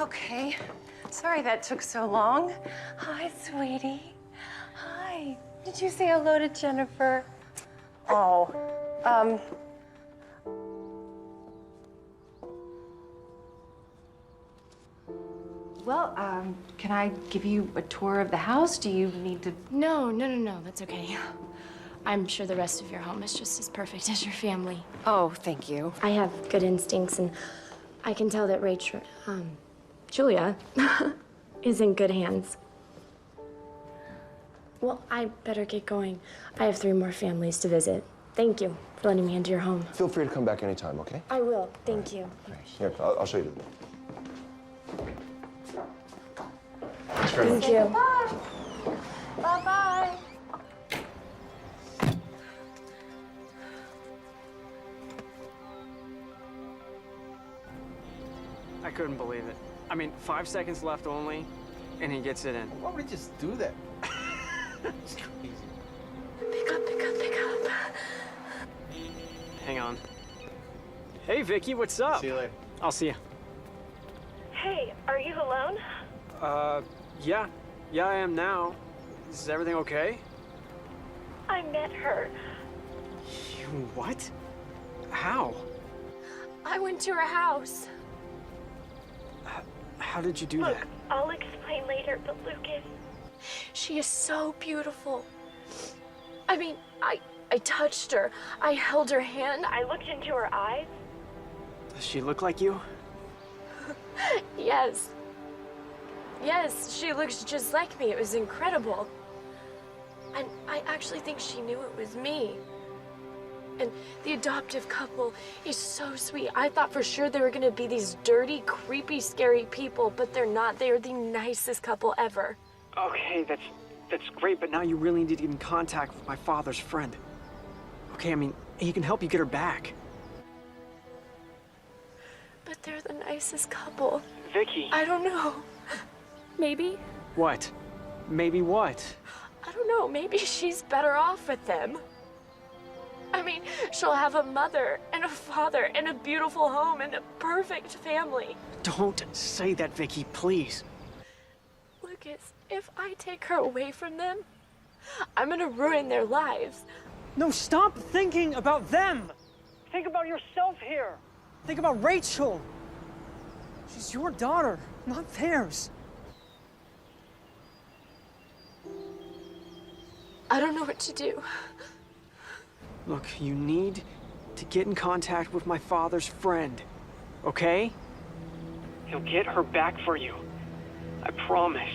Okay. Sorry that took so long. Hi, sweetie. Hi. Did you say hello to Jennifer? Oh, Well, can I give you a tour of the house? Do you need to? No, that's okay. I'm sure the rest of your home is just as perfect as your family. Oh, thank you. I have good instincts, and I can tell that Rachel, Julia, is in good hands. Well, I better get going. I have 3 more families to visit. Thank you for letting me into your home. Feel free to come back anytime, okay? I will. Thank you. Here, I'll show you. Thanks very much. Thank you. Bye-bye. I couldn't believe it. I mean, 5 seconds left only, and he gets it in. Why would he just do that? It's crazy. Pick up. Hang on. Hey, Vicky, what's up? See you later. I'll see you. Hey, are you alone? Yeah. Yeah, I am now. Is everything okay? I met her. You what? How? I went to her house. How did you do Look, that? I'll explain later, but Lucas... She is so beautiful. I mean, I touched her. I held her hand. I looked into her eyes. Does she look like you? Yes. Yes, she looks just like me. It was incredible. And I actually think she knew it was me. And the adoptive couple is so sweet. I thought for sure they were gonna be these dirty, creepy, scary people, but they're not. They are the nicest couple ever. Okay, that's great, but now you really need to get in contact with my father's friend. Okay, I mean, he can help you get her back. But they're the nicest couple. Vicky. I don't know. Maybe. What? Maybe what? I don't know, maybe she's better off with them. I mean, she'll have a mother and a father and a beautiful home and a perfect family. Don't say that, Vicky, please. Lucas, if I take her away from them, I'm gonna ruin their lives. No, stop thinking about them. Think about yourself here. Think about Rachel. She's your daughter, not theirs. I don't know what to do. Look, you need to get in contact with my father's friend, okay? He'll get her back for you. I promise.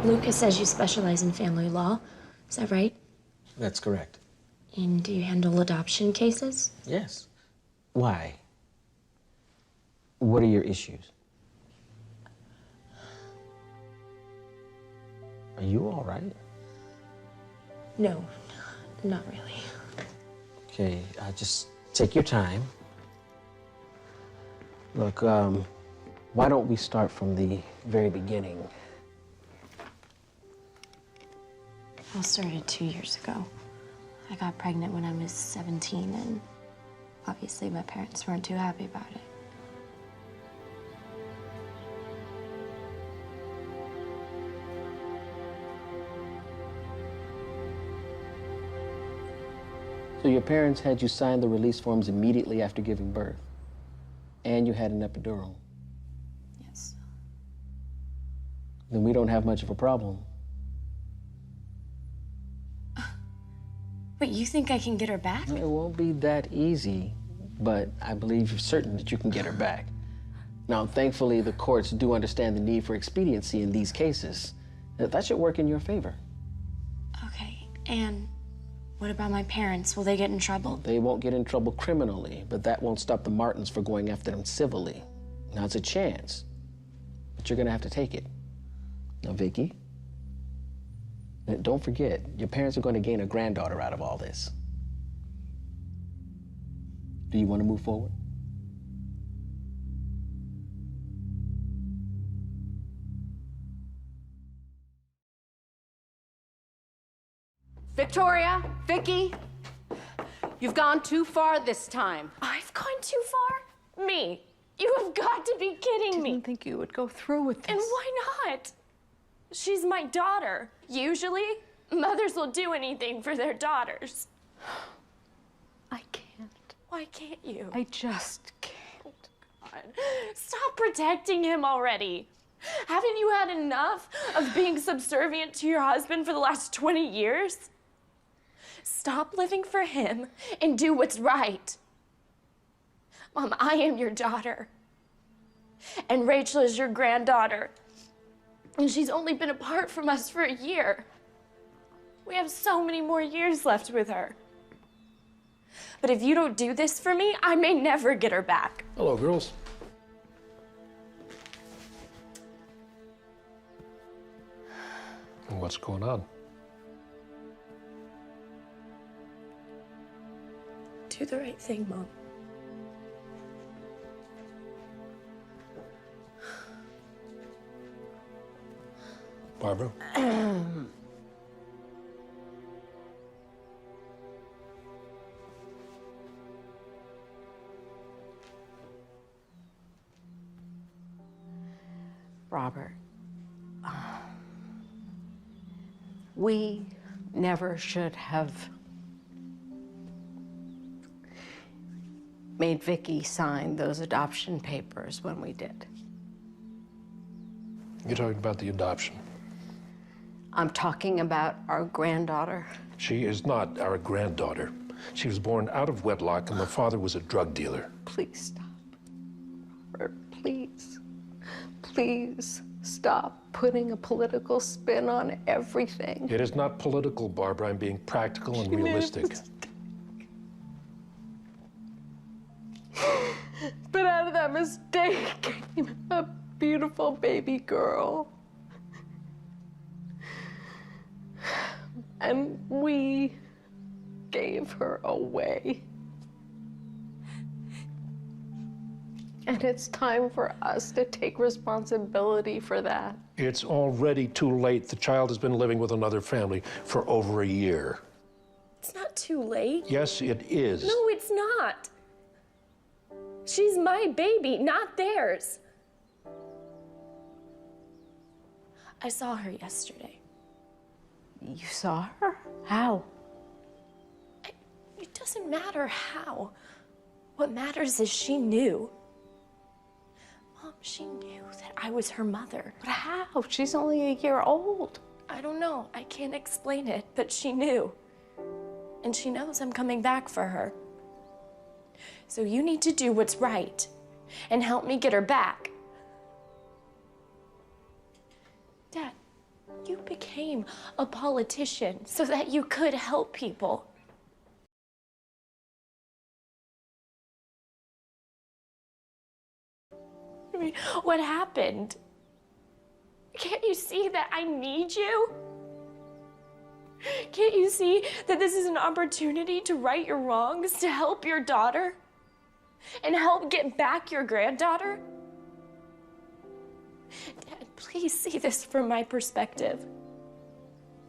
Lucas says you specialize in family law. Is that right? That's correct. And do you handle adoption cases? Yes. Why? What are your issues? Are you all right? No, not really. Okay, just take your time. Look, why don't we start from the very beginning? All started 2 years ago. I got pregnant when I was 17, and obviously my parents weren't too happy about it. So your parents had you sign the release forms immediately after giving birth, and you had an epidural. Yes. Then we don't have much of a problem. But you think I can get her back? It won't be that easy, but I believe you're certain that you can get her back. Now, thankfully, the courts do understand the need for expediency in these cases. That should work in your favor. Okay, and what about my parents? Will they get in trouble? They won't get in trouble criminally, but that won't stop the Martins from going after them civilly. Now, it's a chance, but you're gonna have to take it. Now, Vicky, don't forget, your parents are going to gain a granddaughter out of all this. Do you want to move forward? Victoria, Vicky, you've gone too far this time. I've gone too far? Me? You have got to be kidding me. I didn't think you would go through with this. And why not? She's my daughter. Usually, mothers will do anything for their daughters. I can't. Why can't you? I just can't. God. Stop protecting him already. Haven't you had enough of being subservient to your husband for the last 20 years? Stop living for him and do what's right. Mom, I am your daughter. And Rachel is your granddaughter. And she's only been apart from us for a year. We have so many more years left with her. But if you don't do this for me, I may never get her back. Hello, girls. What's going on? Do the right thing, Mom. Barbara? Robert, we never should have made Vicky sign those adoption papers when we did. You're talking about the adoption. I'm talking about our granddaughter. She is not our granddaughter. She was born out of wedlock, and the father was a drug dealer. Please stop. Robert, please. Please stop putting a political spin on everything. It is not political, Barbara. I'm being practical and realistic. But out of that mistake came a beautiful baby girl. And we gave her away. And it's time for us to take responsibility for that. It's already too late. The child has been living with another family for over a year. It's not too late. Yes, it is. No, it's not. She's my baby, not theirs. I saw her yesterday. You saw her? How? It doesn't matter how. What matters is she knew. Mom, she knew that I was her mother. But how? She's only a year old. I don't know. I can't explain it, but she knew. And she knows I'm coming back for her. So you need to do what's right and help me get her back. Dad, you became a politician so that you could help people. I mean, what happened? Can't you see that I need you? Can't you see that this is an opportunity to right your wrongs, to help your daughter, and help get back your granddaughter? Dad, please see this from my perspective,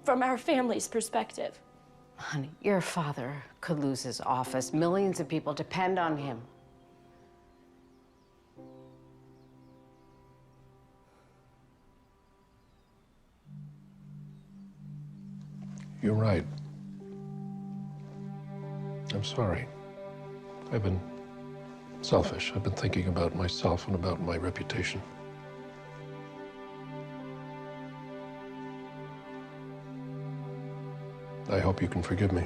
from our family's perspective. Honey, your father could lose his office. Millions of people depend on him. You're right. I'm sorry. I've been selfish. I've been thinking about myself and about my reputation. I hope you can forgive me.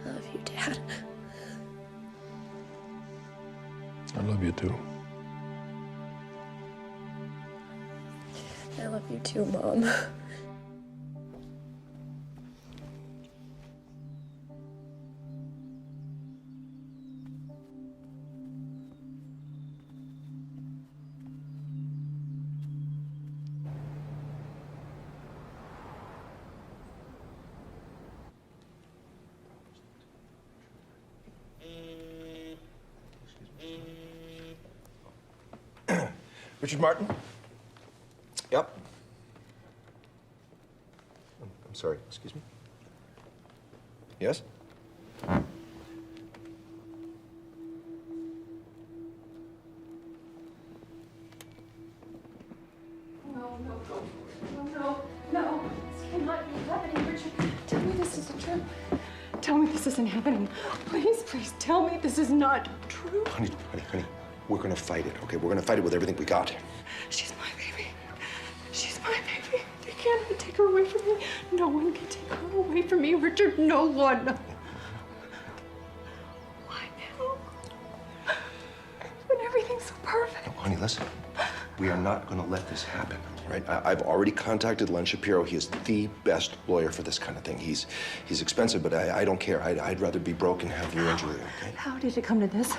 I love you, Dad. I love you too. I love you too, Mom. Richard Martin? Yep. I'm sorry, excuse me? Yes? No. This cannot be happening, Richard. Tell me this isn't true. Tell me this isn't happening. Please tell me this is not true. Honey, we're gonna fight it, okay? We're gonna fight it with everything we got. She's my baby. She's my baby. They can't even take her away from me. No one can take her away from me, Richard. No one. Why now? When everything's so perfect. No, honey, listen. We are not gonna let this happen, right? I've already contacted Len Shapiro. He is the best lawyer for this kind of thing. He's expensive, but I don't care. I'd rather be broke and have you and Julia, okay? How did it come to this?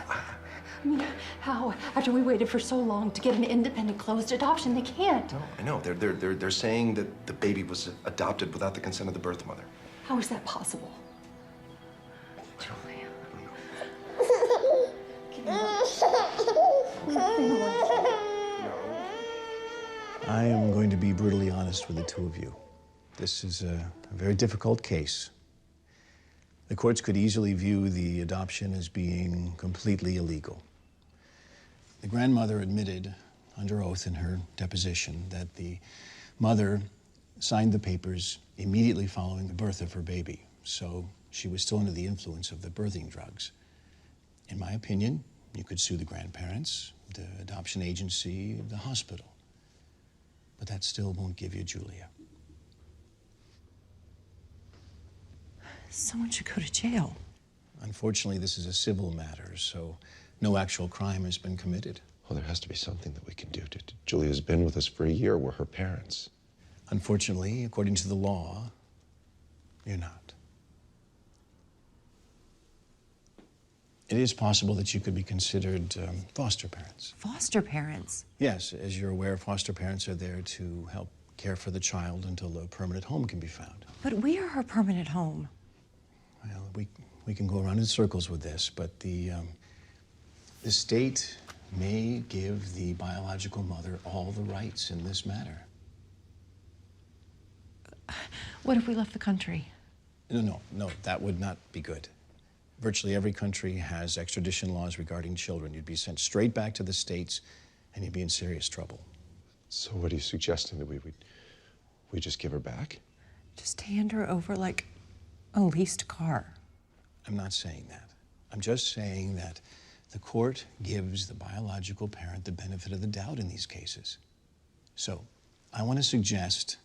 I mean, how? After we waited for so long to get an independent, closed adoption, they can't. No, I know. They're saying that the baby was adopted without the consent of the birth mother. How is that possible? I am going to be brutally honest with the two of you. This is a very difficult case. The courts could easily view the adoption as being completely illegal. The grandmother admitted under oath in her deposition that the mother signed the papers immediately following the birth of her baby, so she was still under the influence of the birthing drugs. In my opinion, you could sue the grandparents, the adoption agency, the hospital. But that still won't give you Julia. Someone should go to jail. Unfortunately, this is a civil matter, so no actual crime has been committed. Well, there has to be something that we can do. Julia's been with us for a year. We're her parents. Unfortunately, according to the law, you're not. It is possible that you could be considered foster parents. Foster parents? Yes, as you're aware, foster parents are there to help care for the child until a permanent home can be found. But we are her permanent home. Well, we can go around in circles with this, but the state may give the biological mother all the rights in this matter. What if we left the country? No, that would not be good. Virtually every country has extradition laws regarding children. You'd be sent straight back to the States, and you'd be in serious trouble. So what are you suggesting, that we just give her back? Just hand her over like a leased car. I'm not saying that. I'm just saying that the court gives the biological parent the benefit of the doubt in these cases. So I want to suggest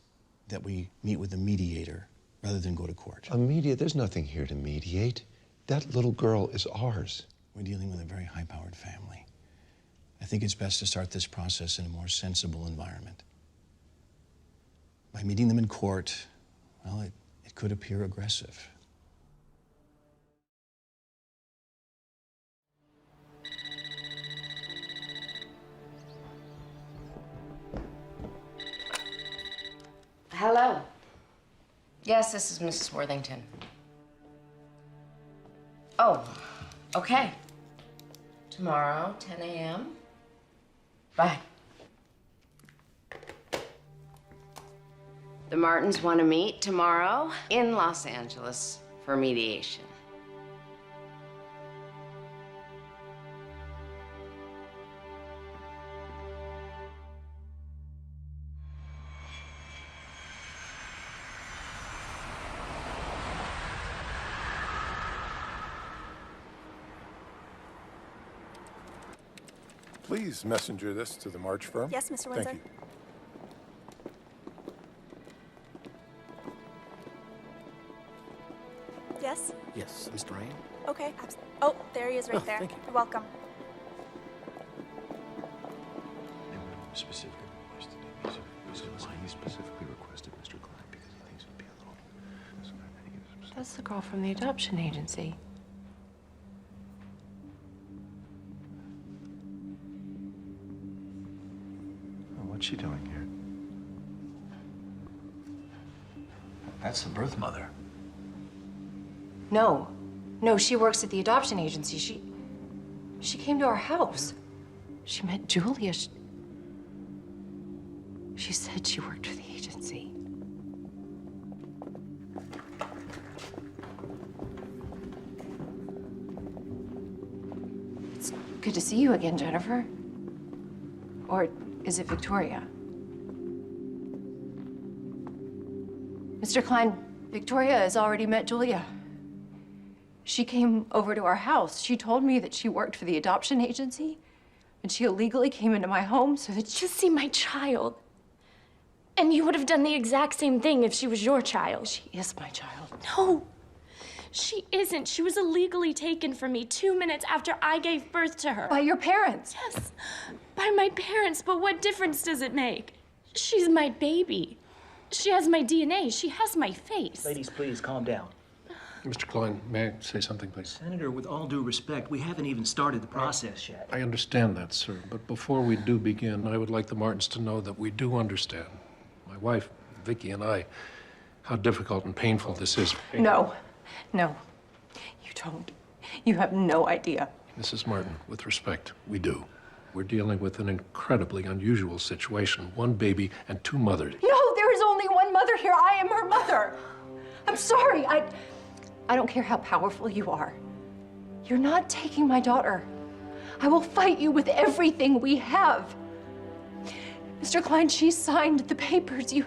that we meet with a mediator rather than go to court. A mediator? There's nothing here to mediate. That little girl is ours. We're dealing with a very high-powered family. I think it's best to start this process in a more sensible environment. By meeting them in court, well, it could appear aggressive. Hello. Yes, this is Mrs. Worthington. Oh, okay. Tomorrow, 10 a.m. Bye. The Martins want to meet tomorrow in Los Angeles for mediation. Please messenger this to the March firm. Yes, Mr. Windsor. Thank you. Yes? Yes, Mr. Rain? Okay. Oh, there he is right Oh, there. thank you. You're welcome. Specifically requested he specifically requested Mr. Klein because he thinks it'd be a little... That's the girl from the adoption agency. What's she doing here? That's the birth mother. No. No, she works at the adoption agency. She came to our house. She met Julia. She said she worked for the agency. It's good to see you again, Jennifer. Or is it Victoria? Mr. Klein, Victoria has already met Julia. She came over to our house. She told me that she worked for the adoption agency, and she illegally came into my home so that Just see my child. And you would have done the exact same thing if she was your child. She is my child. No, she isn't. She was illegally taken from me 2 minutes after I gave birth to her. By your parents? Yes, by my parents, but what difference does it make? She's my baby. She has my DNA. She has my face. Ladies, please calm down. Mr. Klein, may I say something, please? Senator, with all due respect, we haven't even started the process yet. I understand that, sir, but before we do begin, I would like the Martins to know that we do understand, my wife, Vicky, and I, how difficult and painful this is. No, you don't. You have no idea. Mrs. Martin, with respect, we do. We're dealing with an incredibly unusual situation. One baby and two mothers. No, there is only one mother here. I am her mother. I'm sorry. I don't care how powerful you are. You're not taking my daughter. I will fight you with everything we have. Mr. Klein, she signed the papers. You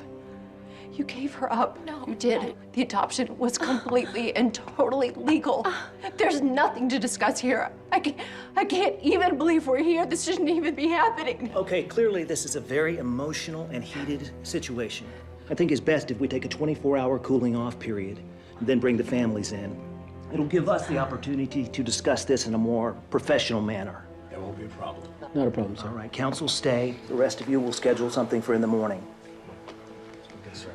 gave her up. No. You did. The adoption was completely and totally legal. There's nothing to discuss here. I can't even believe we're here. This shouldn't even be happening. Okay, clearly this is a very emotional and heated situation. I think it's best if we take a 24-hour cooling off period and then bring the families in. It'll give us the opportunity to discuss this in a more professional manner. There won't be a problem. Not a problem, sir. All right, counsel, stay. The rest of you will schedule something for in the morning. Yes, sir.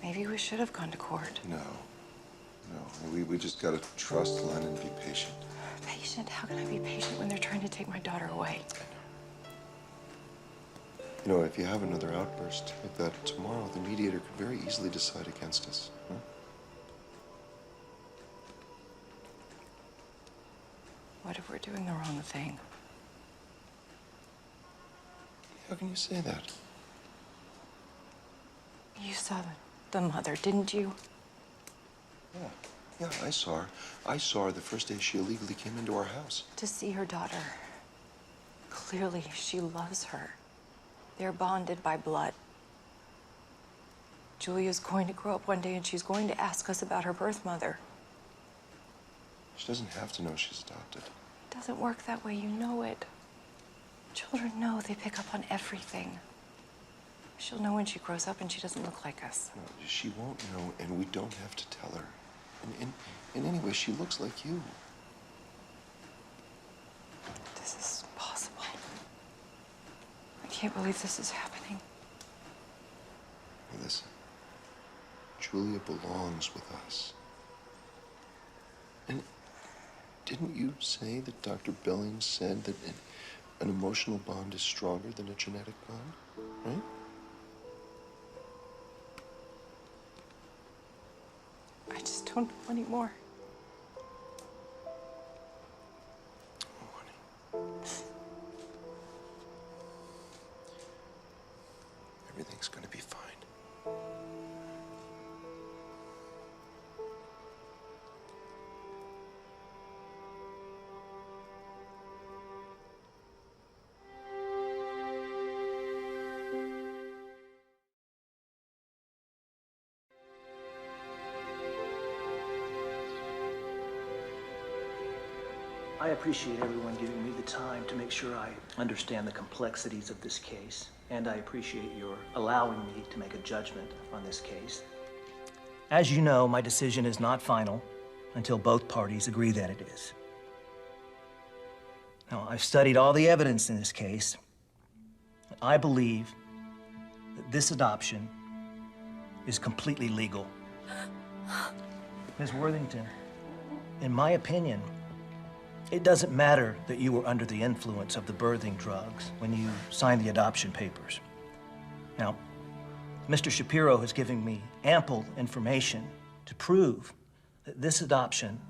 Maybe we we should have gone to court. No. We just gotta trust Len and be patient. Patient? How can I be patient when they're trying to take my daughter away? You know, if you have another outburst like that tomorrow, the mediator could very easily decide against us. Huh? What if we're doing the wrong thing? How can you say that? You saw the mother, didn't you? Yeah, I saw her. I saw her the first day she illegally came into our house. To see her daughter. Clearly, she loves her. They're bonded by blood. Julia's going to grow up one day and she's going to ask us about her birth mother. She doesn't have to know she's adopted. It doesn't work that way, you know it. Children know, they pick up on everything. She'll know when she grows up and she doesn't look like us. No, she won't know, and we don't have to tell her. And anyway, she looks like you. This is impossible. I can't believe this is happening. Hey, listen. Julia belongs with us. And didn't you say that Dr. Billings said that an emotional bond is stronger than a genetic bond, right? I just don't know anymore. Everything's gonna be fine. I appreciate everyone giving me the time to make sure I understand the complexities of this case, and I appreciate your allowing me to make a judgment on this case. As you know, my decision is not final until both parties agree that it is. Now, I've studied all the evidence in this case. I believe that this adoption is completely legal. Ms. Worthington, in my opinion, it doesn't matter that you were under the influence of the birthing drugs when you signed the adoption papers. Now, Mr. Shapiro has given me ample information to prove that this adoption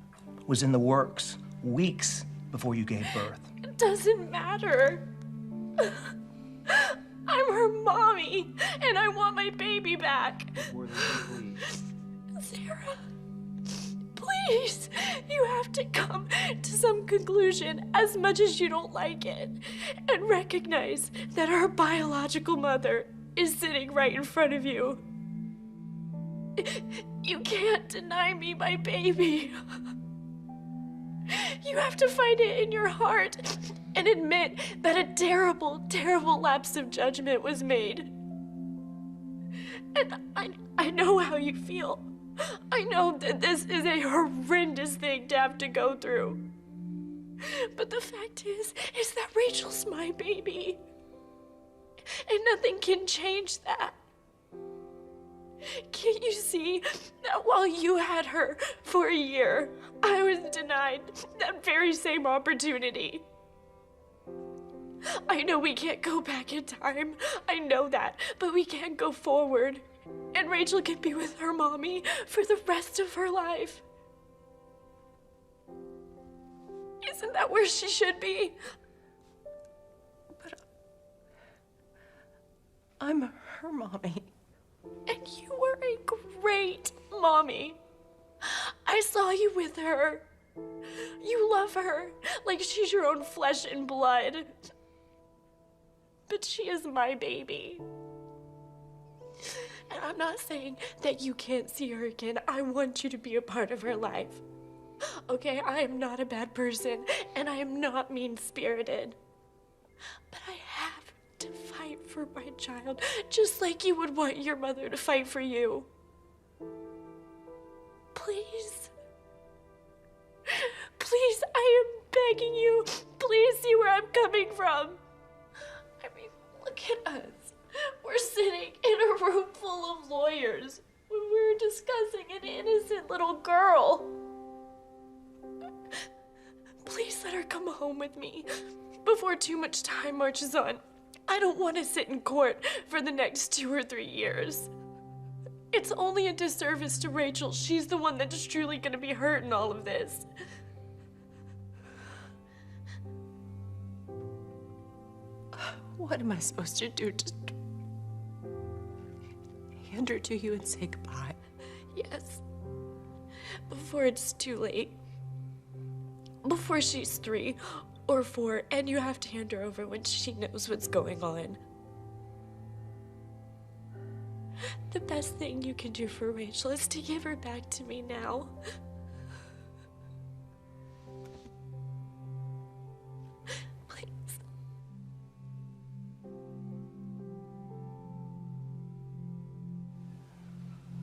was in the works weeks before you gave birth. It doesn't matter. I'm her mommy, and I want my baby back. Sarah, please, you have to come to some conclusion as much as you don't like it, and recognize that her biological mother is sitting right in front of you. You can't deny me my baby. You have to find it in your heart and admit that a terrible, terrible lapse of judgment was made. And I know how you feel. I know that this is a horrendous thing to have to go through. But the fact is that Rachel's my baby. And nothing can change that. Can't you see that while you had her for a year, I was denied that very same opportunity? I know we can't go back in time. I know that. But we can go forward. And Rachel can be with her mommy for the rest of her life. Isn't that where she should be? But I'm her mommy. And you were a great mommy. I saw you with her. You love her like she's your own flesh and blood. But she is my baby. And I'm not saying that you can't see her again. I want you to be a part of her life. Okay, I am not a bad person, and I am not mean-spirited. But I have to fight for my child, just like you would want your mother to fight for you. Please. Please, I am begging you. Please see where I'm coming from. I mean, look at us. We're sitting in a room full of lawyers when we're We're discussing an innocent little girl. Please let her come home with me before too much time marches on. I don't want to sit in court for the next 2 or 3 years. It's only a disservice to Rachel. She's the one that's truly going to be hurt in all of this. What am I supposed to do? Just hand her to you and say goodbye? Yes. Before it's too late. Before she's 3 or 4, and you have to hand her over when she knows what's going on. The best thing you can do for Rachel is to give her back to me now. Please.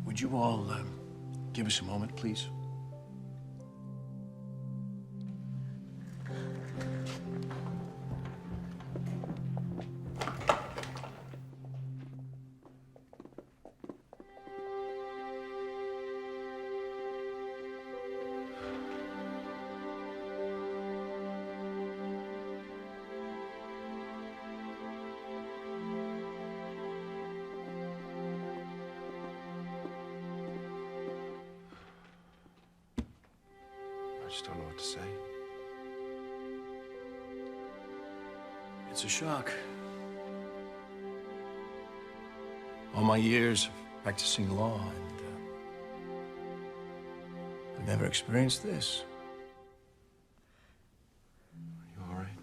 Would you all give us a moment, please? I just don't know what to say. It's a shock. All my years of practicing law, and I've never experienced this. Are you all right?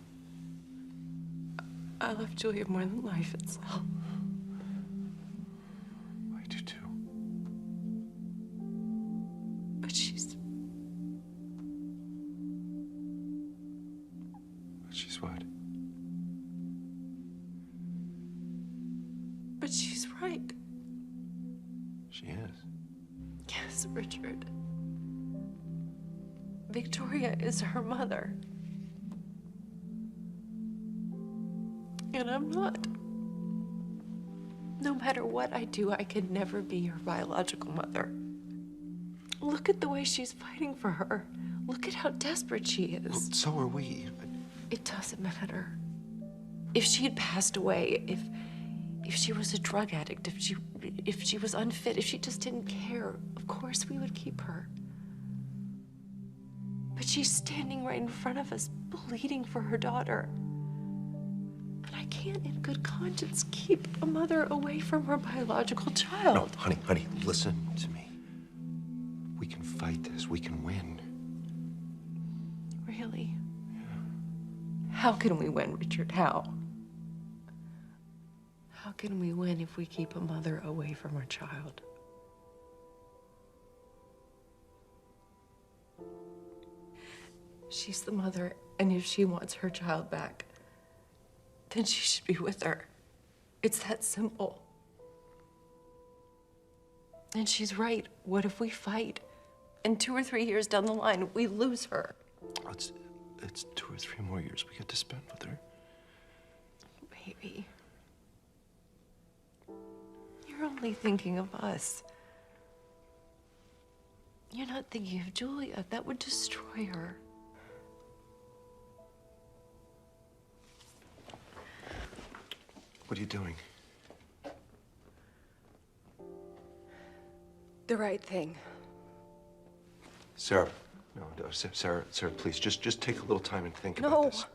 I love Julia more than life itself. I do too. But she's... She's what? But she's right. She is. Yes, Richard. Victoria is her mother. And I'm not. No matter what I do, I could never be her biological mother. Look at the way she's fighting for her. Look at how desperate she is. Well, so are we. But... It doesn't matter. If she had passed away, if she was a drug addict, if she was unfit, if she just didn't care, of course we would keep her. But she's standing right in front of us, bleeding for her daughter. And I can't in good conscience keep a mother away from her biological child. No, honey, listen to me. We can fight this. We can win. Really? How can we win, Richard? How? How can we win if we keep a mother away from her child? She's the mother, and if she wants her child back, then she should be with her. It's that simple. And she's right. What if we fight, and 2 or 3 years down the line, we lose her? It's 2 or 3 more years we get to spend with her. Baby. You're only thinking of us. You're not thinking of Julia. That would destroy her. What are you doing? The right thing. Sarah. No, Sarah, please, just take a little time and think about this.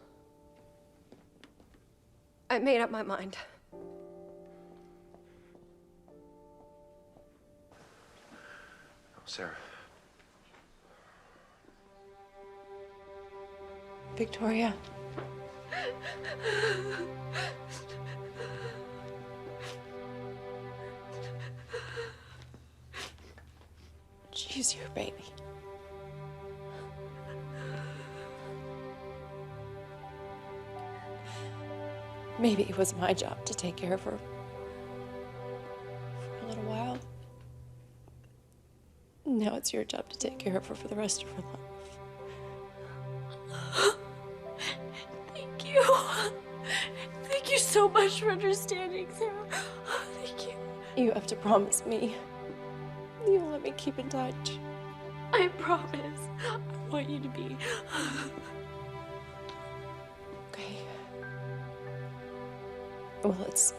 I made up my mind. Oh, Sarah. Victoria. She's your baby. Maybe it was my job to take care of her for a little while. Now it's your job to take care of her for the rest of her life. Thank you. Thank you so much for understanding, Sarah. Thank you. You have to promise me You'll let me keep in touch. I promise. I want you to be. Okay. Well, let's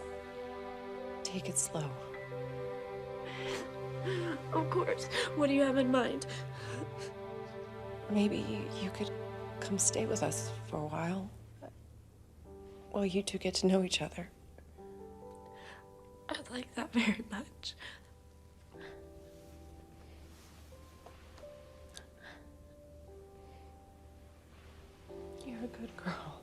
take it slow. Of course. What do you have in mind? Maybe you could come stay with us for a while you two get to know each other. I'd like that very much. You're a good girl.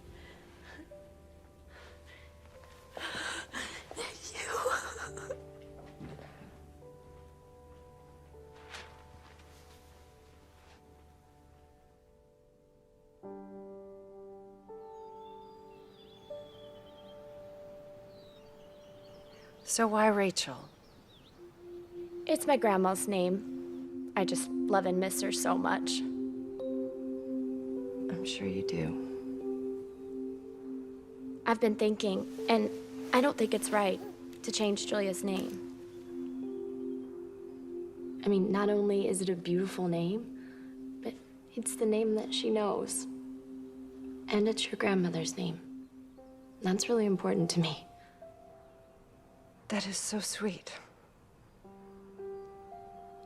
So why Rachel? It's my grandma's name. I just love and miss her so much. I'm sure you do. I've been thinking, and I don't think it's right to change Julia's name. I mean, not only is it a beautiful name, but it's the name that she knows. And it's your grandmother's name. That's really important to me. That is so sweet.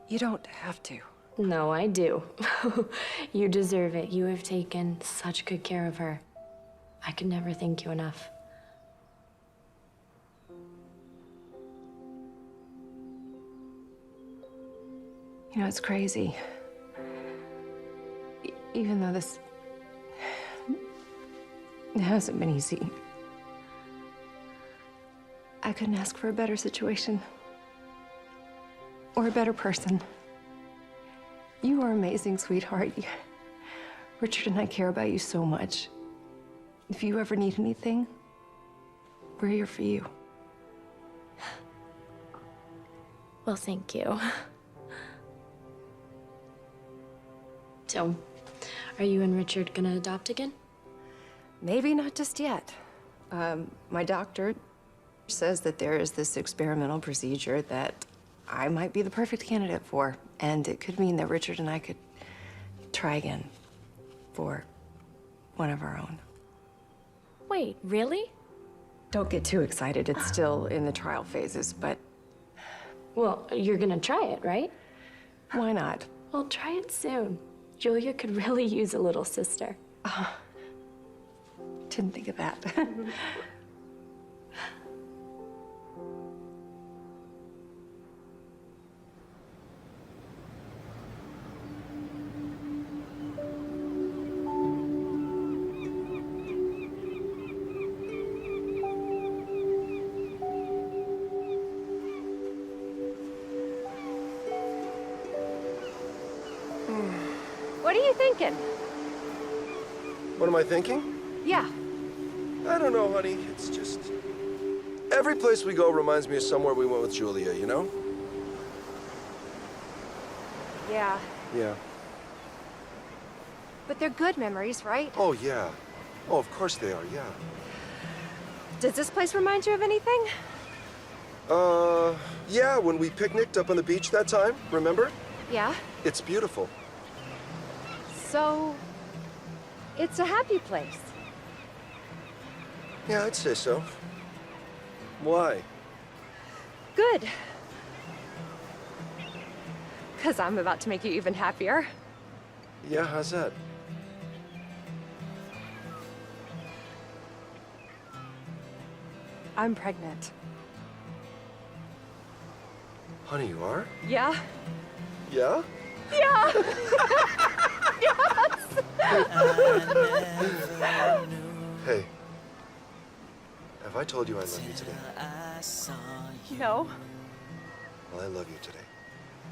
You don't have to. No, I do. You deserve it. You have taken such good care of her. I could never thank you enough. You know, it's crazy. Even though this hasn't been easy, I couldn't ask for a better situation or a better person. You are amazing, sweetheart. Richard and I care about you so much. If you ever need anything, we're here for you. Well, thank you. So, are you and Richard gonna adopt again? Maybe not just yet. My doctor says that there is this experimental procedure that I might be the perfect candidate for, and it could mean that Richard and I could try again for one of our own. Wait, really? Don't get too excited. It's still in the trial phases, but... Well, you're gonna try it, right? Why not? Well, try it soon. Julia could really use a little sister. Didn't think of that. What are you thinking? What am I thinking? Yeah. I don't know, honey. It's just... every place we go reminds me of somewhere we went with Julia, you know? Yeah. Yeah. But they're good memories, right? Oh, yeah. Oh, of course they are, yeah. Does this place remind you of anything? Yeah, when we picnicked up on the beach that time, remember? Yeah. It's beautiful. So, it's a happy place. Yeah, I'd say so. Why? Good. Because I'm about to make you even happier. Yeah, how's that? I'm pregnant. Honey, you are? Yeah? Yeah? Yeah! Yes! Hey. Have I told you I love you today? No. Well, I love you today.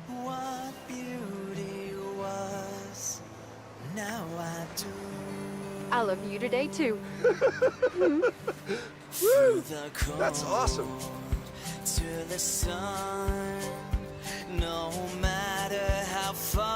What beauty was, now I do. I love you today, too. Woo! That's awesome. To the sun, no matter how far